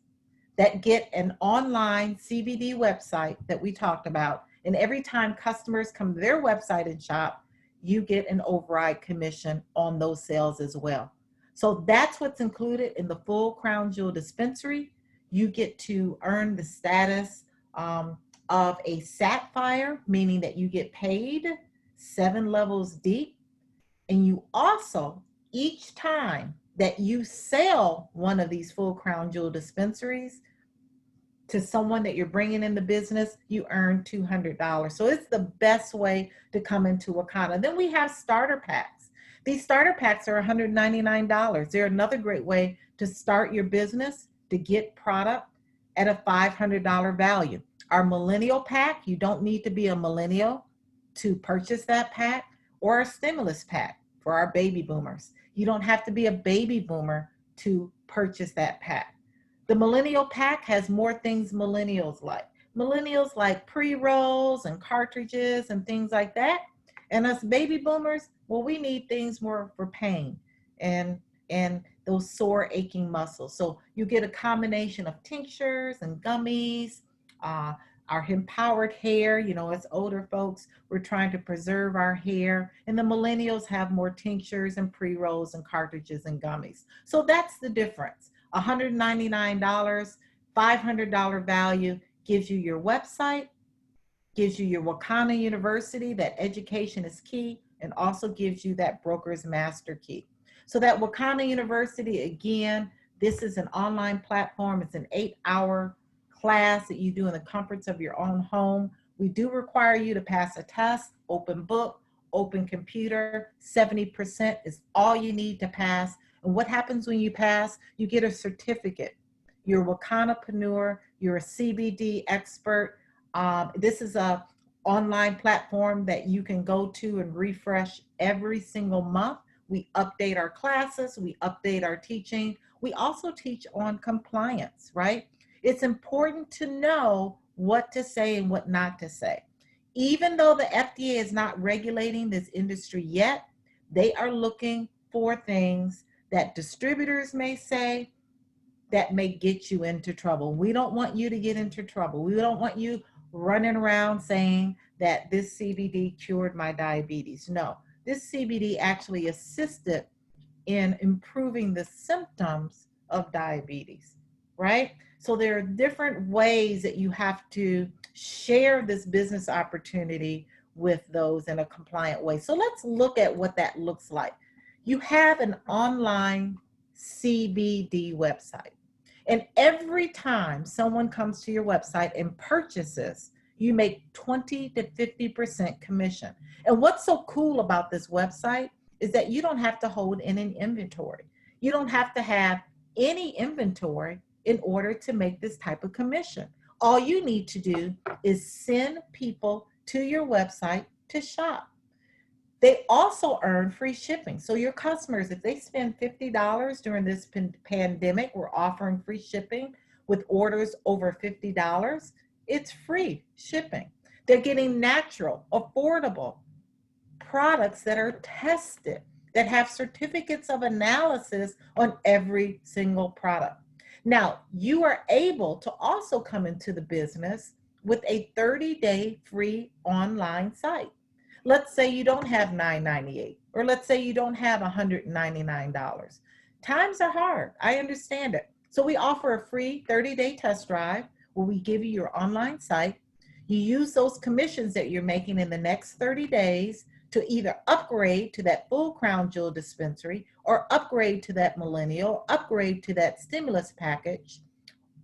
that get an online CBD website that we talked about. And every time customers come to their website and shop, you get an override commission on those sales as well. So that's what's included in the full crown jewel dispensary. You get to earn the status of a sapphire, meaning that you get paid 7 levels deep. And you also, each time that you sell one of these full crown jewel dispensaries to someone that you're bringing in the business, you earn $200. So it's the best way to come into Wakanna. Then we have starter packs. These starter packs are $199. They're another great way to start your business, to get product at a $500 value. Our millennial pack, you don't need to be a millennial to purchase that pack, or our stimulus pack for our baby boomers. You don't have to be a baby boomer to purchase that pack. The millennial pack has more things millennials like. Millennials like pre-rolls and cartridges and things like that. And us baby boomers, well, we need things more for pain and those sore aching muscles. So you get a combination of tinctures and gummies, our empowered hair. You know, as older folks, we're trying to preserve our hair, and the millennials have more tinctures and pre-rolls and cartridges and gummies. So that's the difference. $199, $500 value gives you your website, gives you your Wakanna University, that education is key, and also gives you that broker's master key. So that Wakanna University, again, this is an online platform. It's an 8-hour class that you do in the comforts of your own home. We do require you to pass a test, open book, open computer. 70% is all you need to pass. And what happens when you pass? You get a certificate. You're a Wakannapreneur, you're a CBD expert. This is a online platform that you can go to and refresh every single month. We update our classes, we update our teaching. We also teach on compliance, right? It's important to know what to say and what not to say. Even though the FDA is not regulating this industry yet, they are looking for things that distributors may say that may get you into trouble. We don't want you to get into trouble. We don't want you running around saying that this CBD cured my diabetes. No, this CBD actually assisted in improving the symptoms of diabetes, right? So there are different ways that you have to share this business opportunity with those in a compliant way. So let's look at what that looks like. You have an online CBD website. And every time someone comes to your website and purchases, you make 20 to 50% commission. And what's so cool about this website is that you don't have to hold in an inventory. You don't have to have any inventory in order to make this type of commission. All you need to do is send people to your website to shop. They also earn free shipping. So your customers, if they spend $50 during this pandemic, we're offering free shipping with orders over $50. It's free shipping. They're getting natural, affordable products that are tested, that have certificates of analysis on every single product. Now, you are able to also come into the business with a 30-day free online site. Let's say you don't have $9.98, or let's say you don't have $199. Times are hard. I understand it. So we offer a free 30-day test drive where we give you your online site. You use those commissions that you're making in the next 30 days to either upgrade to that full crown jewel dispensary, or upgrade to that millennial, upgrade to that stimulus package,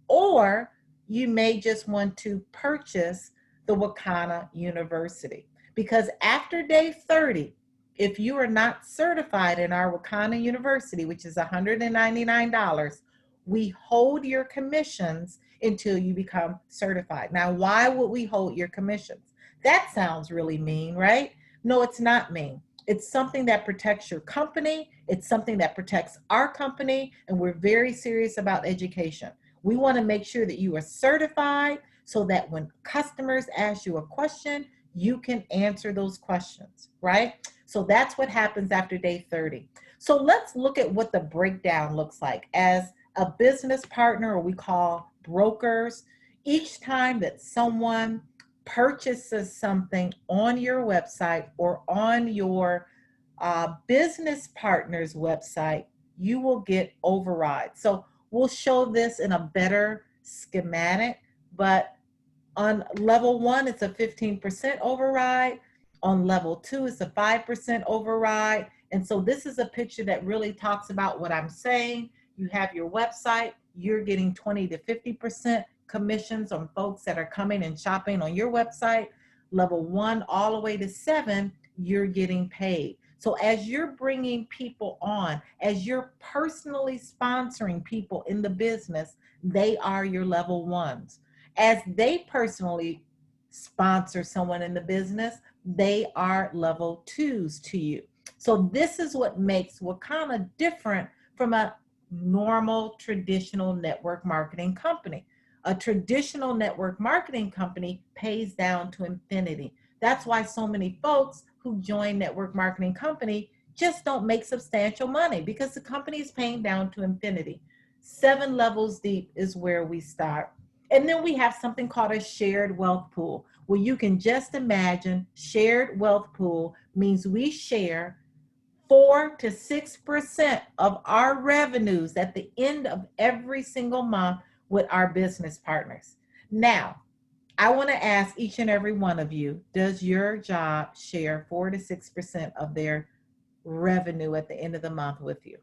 or you may just want to purchase the Wakanna University. Because after day 30, if you are not certified in our Wakanna University, which is $199, we hold your commissions until you become certified. Now, why would we hold your commissions? That sounds really mean, right? No, it's not mean. It's something that protects your company. It's something that protects our company. And we're very serious about education. We want to make sure that you are certified so that when customers ask you a question, you can answer those questions, right? So that's what happens after day 30. So let's look at what the breakdown looks like. As a business partner, or we call brokers, each time that someone purchases something on your website or on your business partner's website, you will get override. So we'll show this in a better schematic, but on level 1, it's a 15% override. On level 2, it's a 5% override. And so this is a picture that really talks about what I'm saying. You have your website, you're getting 20 to 50% commissions on folks that are coming and shopping on your website. Level 1 all the way to 7, you're getting paid. So as you're bringing people on, as you're personally sponsoring people in the business, they are your level 1s. As they personally sponsor someone in the business, they are level 2s to you. So this is what makes Wakanna different from a normal traditional network marketing company. A traditional network marketing company pays down to infinity. That's why so many folks who join network marketing company just don't make substantial money, because the company is paying down to infinity. 7 levels deep is where we start. And then we have something called a shared wealth pool, where you can just imagine shared wealth pool means we share 4 to 6% of our revenues at the end of every single month with our business partners. Now, I want to ask each and every one of you, does your job share 4 to 6% of their revenue at the end of the month with you?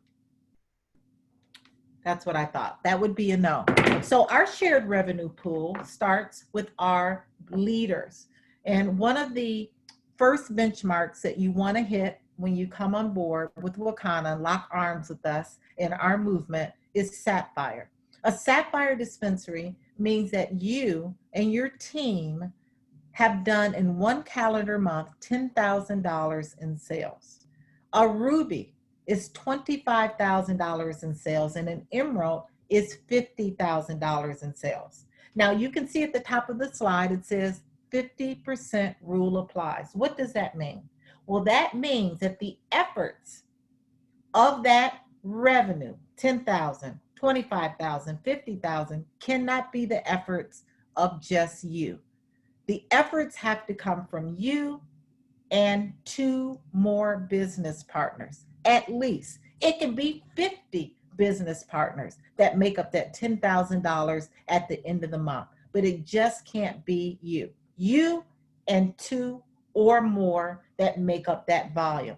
That's what I thought. That would be a no. So our shared revenue pool starts with our leaders. And one of the first benchmarks that you want to hit when you come on board with Wakanna, lock arms with us in our movement, is Sapphire. A Sapphire dispensary means that you and your team have done in one calendar month $10,000 in sales. A Ruby is $25,000 in sales, and an Emerald is $50,000 in sales. Now you can see at the top of the slide it says 50% rule applies. What does that mean? Well, that means that the efforts of that revenue, 10,000, 25,000, 50,000, cannot be the efforts of just you. The efforts have to come from you and 2 more business partners, at least. It can be 50 business partners that make up that $10,000 at the end of the month, but it just can't be you. You and 2 or more that make up that volume.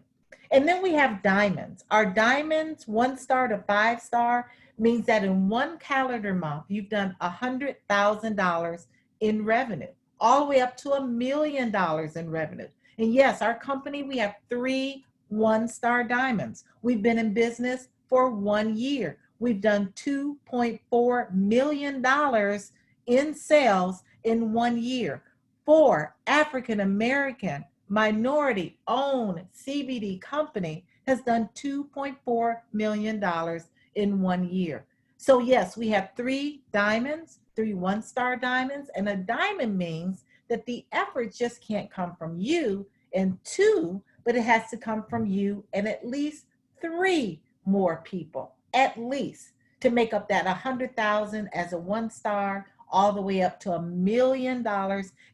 And then we have diamonds. Our diamonds, 1 star to 5 star, means that in one calendar month, you've done $100,000 in revenue, all the way up to $1 million in revenue. And yes, our company, we have 3 1-star diamonds. We've been in business for 1 year. We've done $2.4 million in sales in 1 year. 4 African American minority owned CBD company has done $2.4 million in 1 year. So yes, we have 3 diamonds, 3 1-star diamonds, and a diamond means that the effort just can't come from you and 2, but it has to come from you and at least 3 more people, at least, to make up that 100,000 as a 1-star, all the way up to $1 million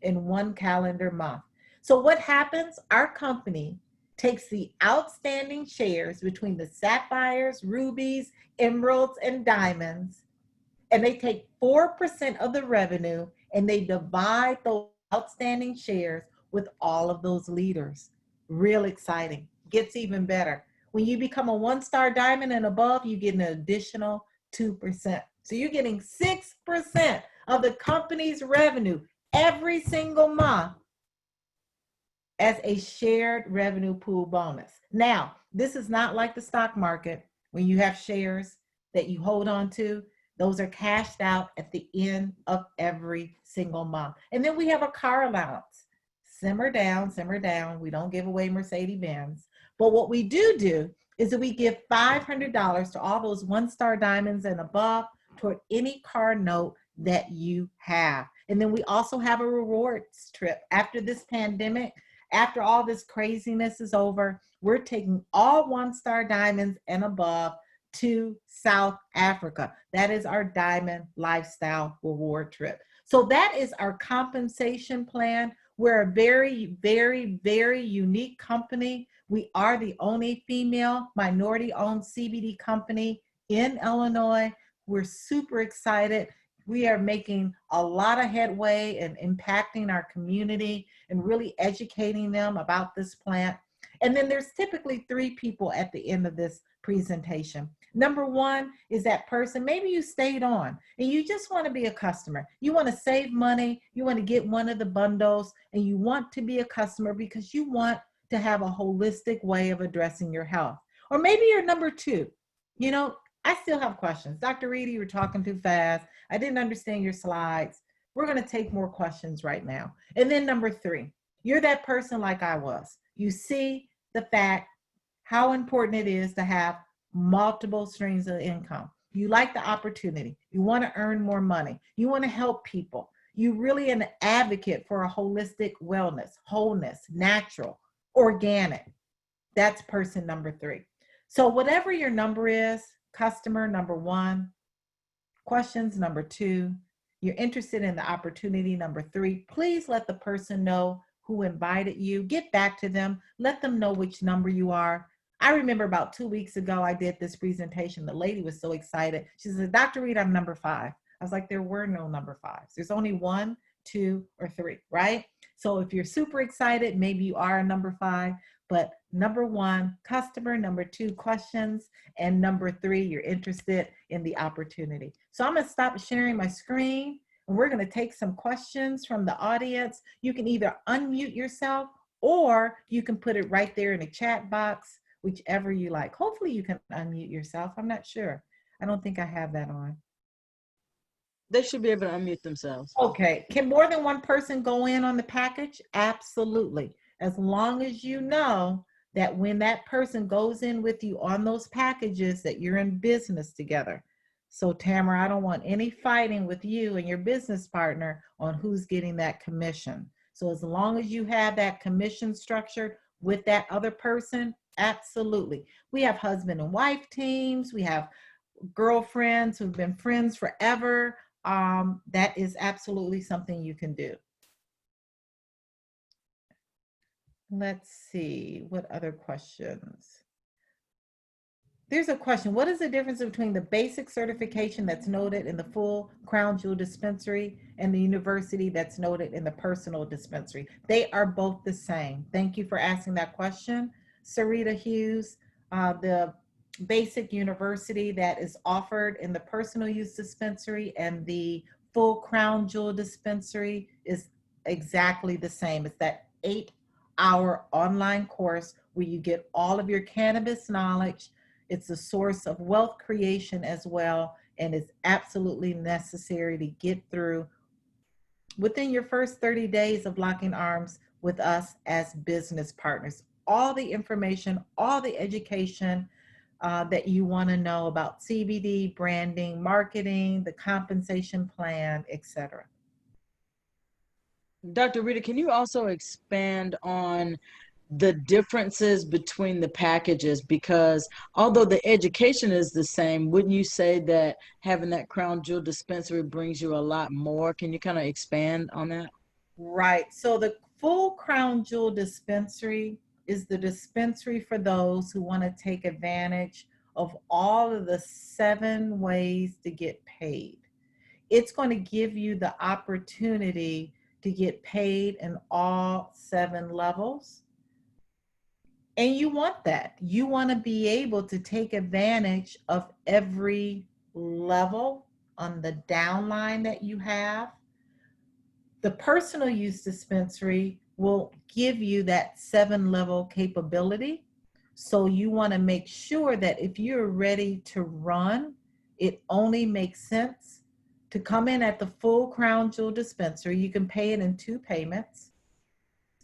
in 1 calendar month. So what happens? Our company takes the outstanding shares between the sapphires, rubies, emeralds, and diamonds, and they take 4% of the revenue and they divide those outstanding shares with all of those leaders. Real exciting. Gets even better. When you become a 1-star diamond and above, you get an additional 2%. So you're getting 6% of the company's revenue every single month as a shared revenue pool bonus. Now, this is not like the stock market when you have shares that you hold on to. Those are cashed out at the end of every single month. And then we have a car allowance. simmer down, simmer down. We don't give away Mercedes-Benz. But what we do is that we give $500 to all those one-star diamonds and above toward any car note that you have. And then we also have a rewards trip. After this pandemic, after all this craziness is over, we're taking all one-star diamonds and above to South Africa. That is our Diamond Lifestyle Reward Trip. So that is our compensation plan. We're a very, very, very unique company. We are the only female minority-owned CBD company in Illinois. We're super excited. We are making a lot of headway and impacting our community and really educating them about this plant. And then there's typically 3 people at the end of this presentation. Number 1 is that person, maybe you stayed on and you just want to be a customer. You want to save money, you want to get one of the bundles, and you want to be a customer because you want to have a holistic way of addressing your health. Or maybe you're number 2. You know, I still have questions. Dr. Rita, you were talking too fast. I didn't understand your slides. We're going to take more questions right now. And then number 3, you're that person like I was. You see the fact how important it is to have multiple streams of income. You like the opportunity. You want to earn more money. You want to help people. You really an advocate for a holistic wellness, wholeness, natural, organic. That's person number 3. So whatever your number is, customer number 1, questions number 2, you're interested in the opportunity number 3, please let the person know who invited you. Get back to them. Let them know which number you are. I remember about 2 weeks ago, I did this presentation. The lady was so excited. She said, Dr. Reed, I'm number 5. I was like, there were no number 5s. There's only 1, 2, or 3, right? So if you're super excited, maybe you are a number 5, but number 1, customer, number 2, questions, and number 3, you're interested in the opportunity. So I'm gonna stop sharing my screen and we're gonna take some questions from the audience. You can either unmute yourself or you can put it right there in the chat box, whichever you like. Hopefully you can unmute yourself. I'm not sure. I don't think I have that on. They should be able to unmute themselves. Okay. Can more than one person go in on the package? Absolutely. As long as you know that when that person goes in with you on those packages that you're in business together. So Tamara, I don't want any fighting with you and your business partner on who's getting that commission. So as long as you have that commission structure with that other person, absolutely. We have husband and wife teams. We have girlfriends who've been friends forever. That is absolutely something you can do. Let's see, what other questions? There's a question. What is the difference between the basic certification that's noted in the full Crown Jewel dispensary and the university that's noted in the personal dispensary? They are both the same. Thank you for asking that question, Sarita Hughes. The basic university that is offered in the personal use dispensary and the full Crown Jewel dispensary is exactly the same. It's that 8-hour online course where you get all of your cannabis knowledge. It's a source of wealth creation as well, and it's absolutely necessary to get through within your first 30 days of locking arms with us as business partners. All the information, all the education that you want to know about CBD, branding, marketing, the compensation plan, etc. Dr. Rita, can you also expand on the differences between the packages? Because although the education is the same, wouldn't you say that having that Crown Jewel dispensary brings you a lot more? Can you kind of expand on that? Right. So the full Crown Jewel dispensary is the dispensary for those who want to take advantage of all of the 7 ways to get paid. It's going to give you the opportunity to get paid in all 7 levels. And you want that. You want to be able to take advantage of every level on the downline that you have. The personal use dispensary will give you that 7-level capability. So you want to make sure that if you're ready to run, it only makes sense to come in at the full Crown Jewel dispensary. You can pay it in 2 payments.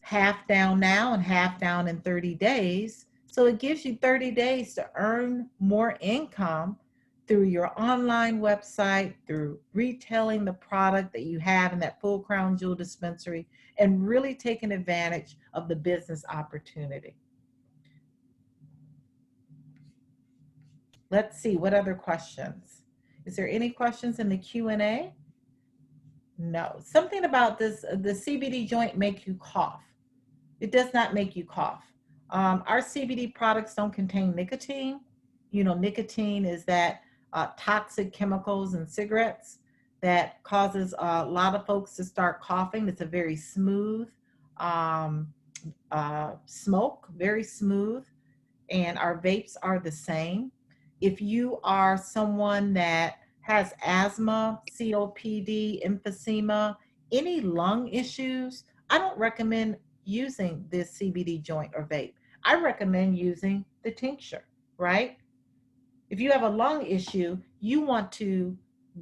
half down now and half down in 30 days. So it gives you 30 days to earn more income through your online website, through retailing the product that you have in that full crown jewel dispensary, and really taking advantage of the business opportunity. Let's see, what other questions? Is there any questions in the Q&A? No. Something about this, the CBD joint make you cough. It does not make you cough. Our CBD products don't contain nicotine. You know, nicotine is that toxic chemicals in cigarettes that causes a lot of folks to start coughing. It's a very smooth smoke, very smooth, and our vapes are the same. If you are someone that has asthma, COPD, emphysema, any lung issues, I don't recommend using this CBD joint or vape. I recommend using the tincture, right? If you have a lung issue, you want to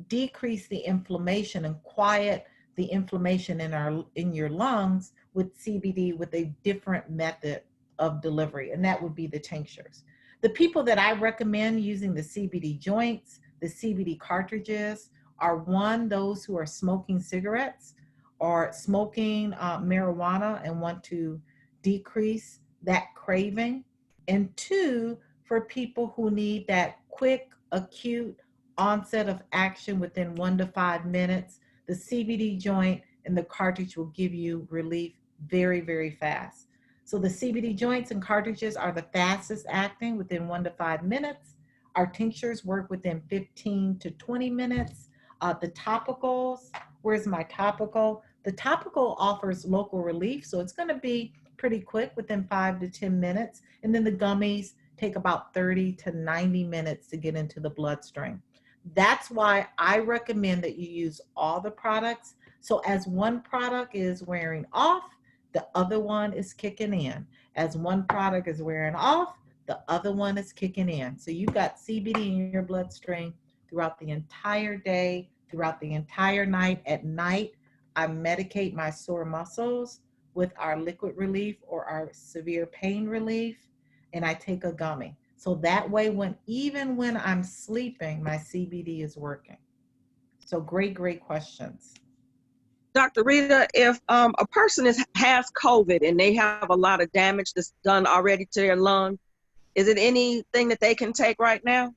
decrease the inflammation and quiet the inflammation in your lungs with CBD with a different method of delivery, and that would be the tinctures. The people that I recommend using the CBD joints, the CBD cartridges, are one, those who are smoking cigarettes or smoking marijuana and want to decrease that craving, and two, for people who need that quick, acute onset of action within 1 to 5 minutes. The CBD joint and the cartridge will give you relief very, very fast. So the CBD joints and cartridges are the fastest acting within 1 to 5 minutes. Our tinctures work within 15 to 20 minutes. The topicals, where's my topical? The topical offers local relief, so it's going to be pretty quick within 5 to 10 minutes. And then the gummies take about 30 to 90 minutes to get into the bloodstream. That's why I recommend that you use all the products. So as one product is wearing off, the other one is kicking in. As one product is wearing off, the other one is kicking in. So you've got CBD in your bloodstream throughout the entire day, throughout the entire night. At night, I medicate my sore muscles with our liquid relief or our severe pain relief, and I take a gummy. So that way, even when I'm sleeping, my CBD is working. So great, great questions. Dr. Rita, if a person has COVID and they have a lot of damage that's done already to their lung, is it anything that they can take right now?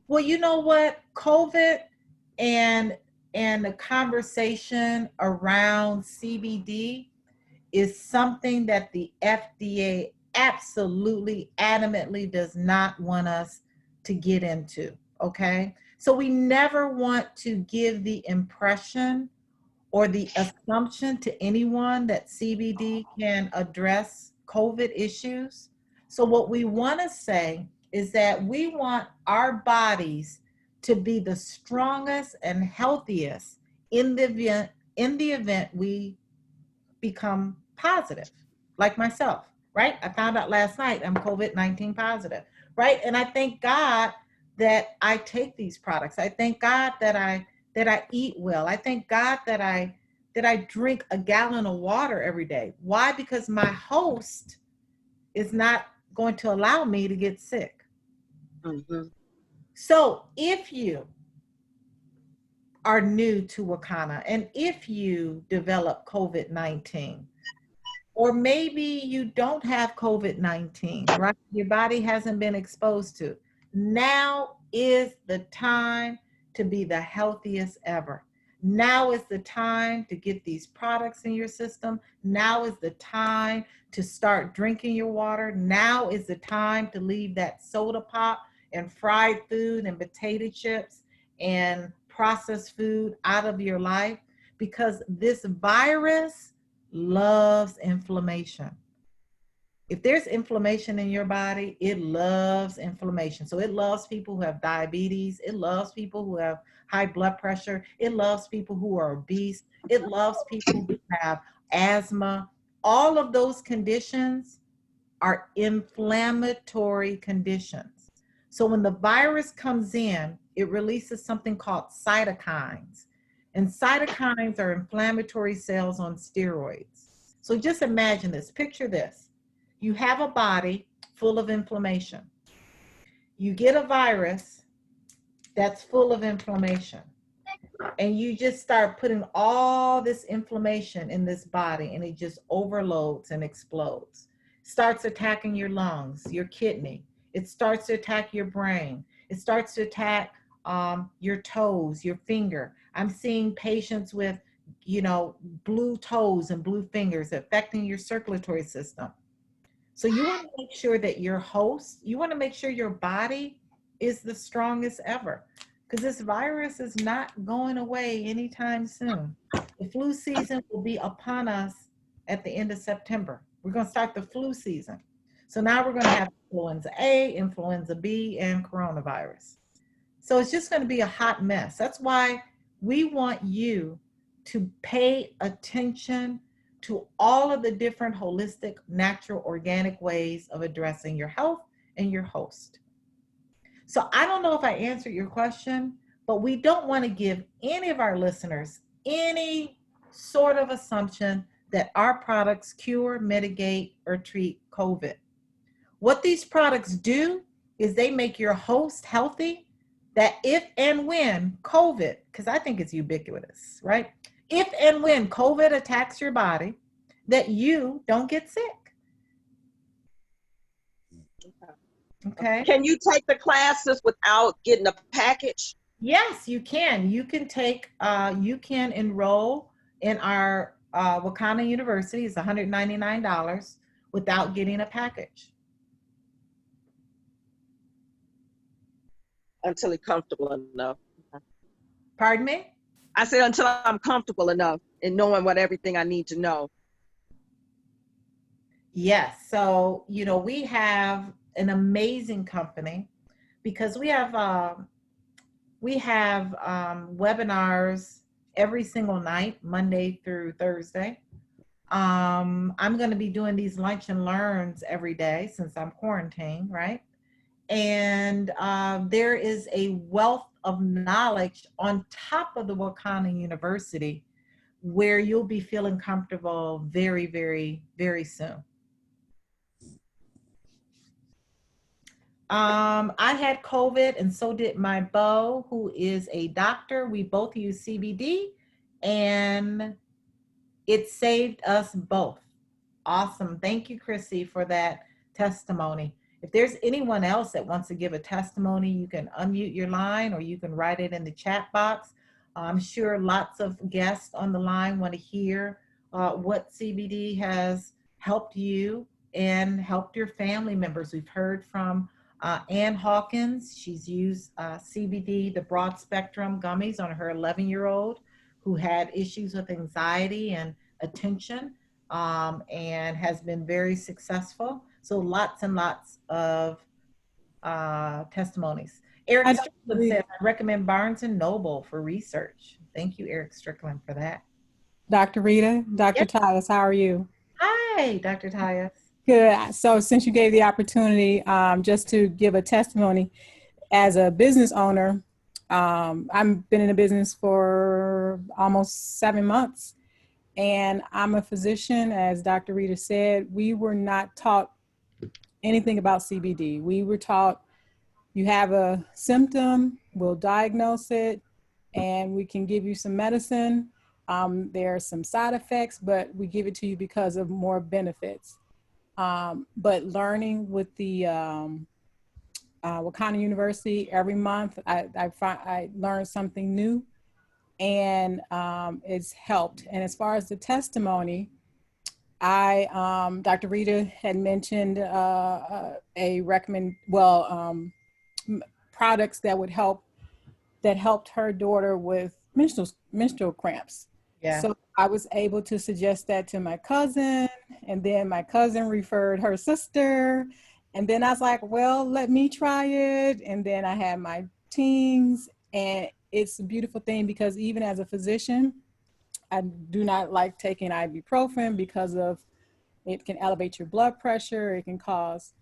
Well, you know what? COVID and the conversation around CBD is something that the FDA absolutely adamantly does not want us to get into, okay? So we never want to give the impression or the assumption to anyone that CBD can address COVID issues. So what we want to say is that we want our bodies to be the strongest and healthiest in the event we become positive, like myself, right? I found out last night I'm COVID-19 positive, right? And I thank God that I take these products. I thank God that I eat well. I thank God that I drink a gallon of water every day. Why? Because my host is not going to allow me to get sick. Mm-hmm. So if you are new to Wakanna, and if you develop COVID-19, or maybe you don't have COVID-19, right? Your body hasn't been exposed to. Now is the time to be the healthiest ever. Now is the time to get these products in your system. Now is the time to start drinking your water. Now is the time to leave that soda pop and fried food and potato chips and processed food out of your life, because this virus loves inflammation. If there's inflammation in your body, it loves inflammation. So it loves people who have diabetes. It loves people who have high blood pressure. It loves people who are obese. It loves people who have asthma. All of those conditions are inflammatory conditions. So when the virus comes in, it releases something called cytokines. And cytokines are inflammatory cells on steroids. So just imagine this, picture this. You have a body full of inflammation. You get a virus that's full of inflammation. And you just start putting all this inflammation in this body, and it just overloads and explodes. Starts attacking your lungs, your kidney. It starts to attack your brain. It starts to attack your toes, your finger. I'm seeing patients with, blue toes and blue fingers affecting your circulatory system. So you want to make sure that your host, you want to make sure your body is the strongest ever, because this virus is not going away anytime soon. The flu season will be upon us at the end of September. We're going to start the flu season. So now we're going to have influenza A, influenza B, and coronavirus. So it's just going to be a hot mess. That's why we want you to pay attention to all of the different holistic, natural, organic ways of addressing your health and your host. So I don't know if I answered your question, but we don't want to give any of our listeners any sort of assumption that our products cure, mitigate, or treat COVID. What these products do is they make your host healthy, that if and when COVID, because I think it's ubiquitous, right? If and when COVID attacks your body, that you don't get sick. Okay. Can you take the classes without getting a package? Yes, you can. You can enroll in our Wakanna University. It's $199 without getting a package. Until you're comfortable enough. Pardon me? I said until I'm comfortable enough in knowing what everything I need to know. Yes. So, we have an amazing company, because we have webinars every single night, Monday through Thursday. I'm going to be doing these lunch and learns every day since I'm quarantined, right? And there is a wealth of knowledge on top of the Wakanna University where you'll be feeling comfortable very, very, very soon. I had COVID, and so did my beau, who is a doctor. We both use CBD, and it saved us both. Awesome. Thank you, Chrissy, for that testimony. If there's anyone else that wants to give a testimony, you can unmute your line or you can write it in the chat box. I'm sure lots of guests on the line want to hear what CBD has helped you and helped your family members. We've heard from Ann Hawkins. She's used CBD, the broad spectrum gummies, on her 11-year-old who had issues with anxiety and attention, and has been very successful. So lots and lots of testimonies. Eric Strickland says, I recommend Barnes & Noble for research. Thank you, Eric Strickland, for that. Dr. Rita, Dr. Yes. Tyus, how are you? Hi, Dr. Tyus. Good. So since you gave the opportunity, just to give a testimony, as a business owner, I've been in the business for almost 7 months, and I'm a physician. As Dr. Rita said, we were not taught anything about CBD. We were taught, you have a symptom, we'll diagnose it, and we can give you some medicine. There are some side effects, but we give it to you because of more benefits. But learning with the Wakanna University every month, I learned something new, and it's helped. And as far as the testimony, Dr. Rita had mentioned products that would help, that helped her daughter with menstrual cramps. Yeah. So I was able to suggest that to my cousin, and then my cousin referred her sister, and then I was like, well, let me try it. And then I had my teens, and it's a beautiful thing, because even as a physician, I do not like taking ibuprofen because of it can elevate your blood pressure. It can cause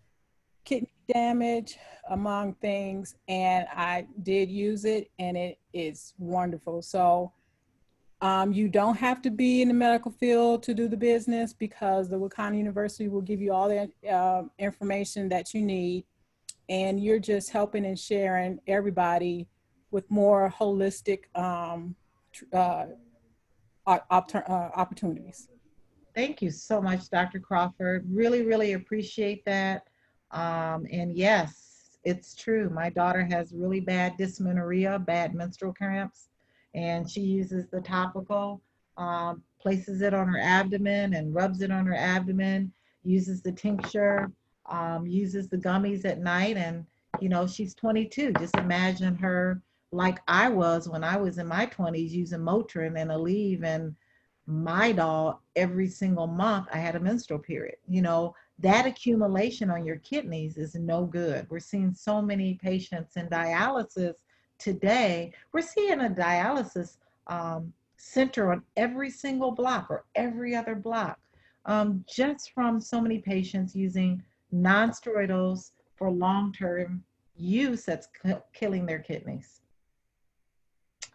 kidney damage, among things. And I did use it, and it is wonderful. So You don't have to be in the medical field to do the business, because the Wakanna University will give you all the information that you need, and you're just helping and sharing everybody with more holistic opportunities. Thank you so much, Dr. Crawford. Really, really appreciate that. And yes, it's true. My daughter has really bad dysmenorrhea, bad menstrual cramps, and she uses the topical, places it on her abdomen and rubs it on her abdomen, uses the tincture, uses the gummies at night. And, you know, she's 22. Just imagine her like I was when I was in my 20s using Motrin and Aleve and my doll every single month. I had a menstrual period. You know, that accumulation on your kidneys is no good. We're seeing so many patients in dialysis today. We're seeing a dialysis center on every single block or every other block, just from so many patients using non-steroidals for long-term use that's killing their kidneys.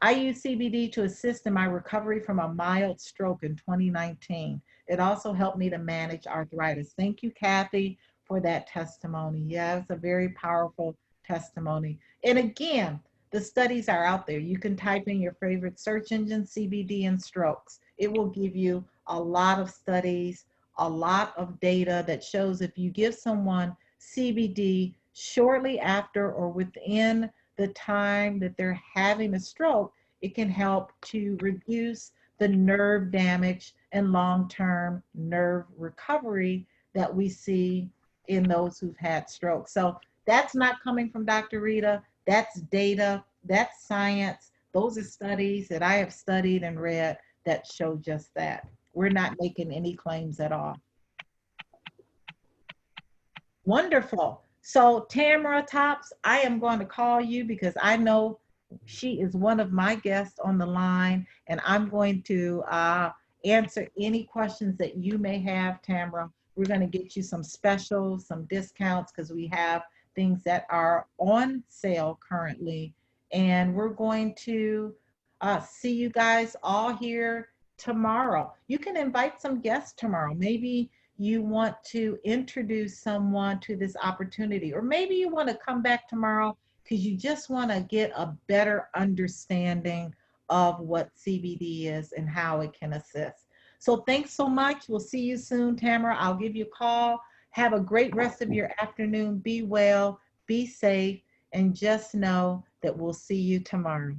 I used CBD to assist in my recovery from a mild stroke in 2019. It also helped me to manage arthritis. Thank you, Kathy, for that testimony. Yeah, it's a very powerful testimony. And again, the studies are out there. You can type in your favorite search engine, CBD and strokes. It will give you a lot of studies, a lot of data that shows if you give someone CBD shortly after or within the time that they're having a stroke, it can help to reduce the nerve damage and long-term nerve recovery that we see in those who've had stroke. So that's not coming from Dr. Rita. That's data, that's science. Those are studies that I have studied and read that show just that. We're not making any claims at all. Wonderful. So Tamara Tops, I am going to call you because I know she is one of my guests on the line, and I'm going to answer any questions that you may have, Tamara. We're going to get you some specials, some discounts, because we have things that are on sale currently. And we're going to see you guys all here tomorrow. You can invite some guests tomorrow. Maybe you want to introduce someone to this opportunity, or maybe you want to come back tomorrow because you just want to get a better understanding of what CBD is and how it can assist. So thanks so much. We'll see you soon, Tamara. I'll give you a call. Have a great rest of your afternoon. Be well, be safe, and just know that we'll see you tomorrow.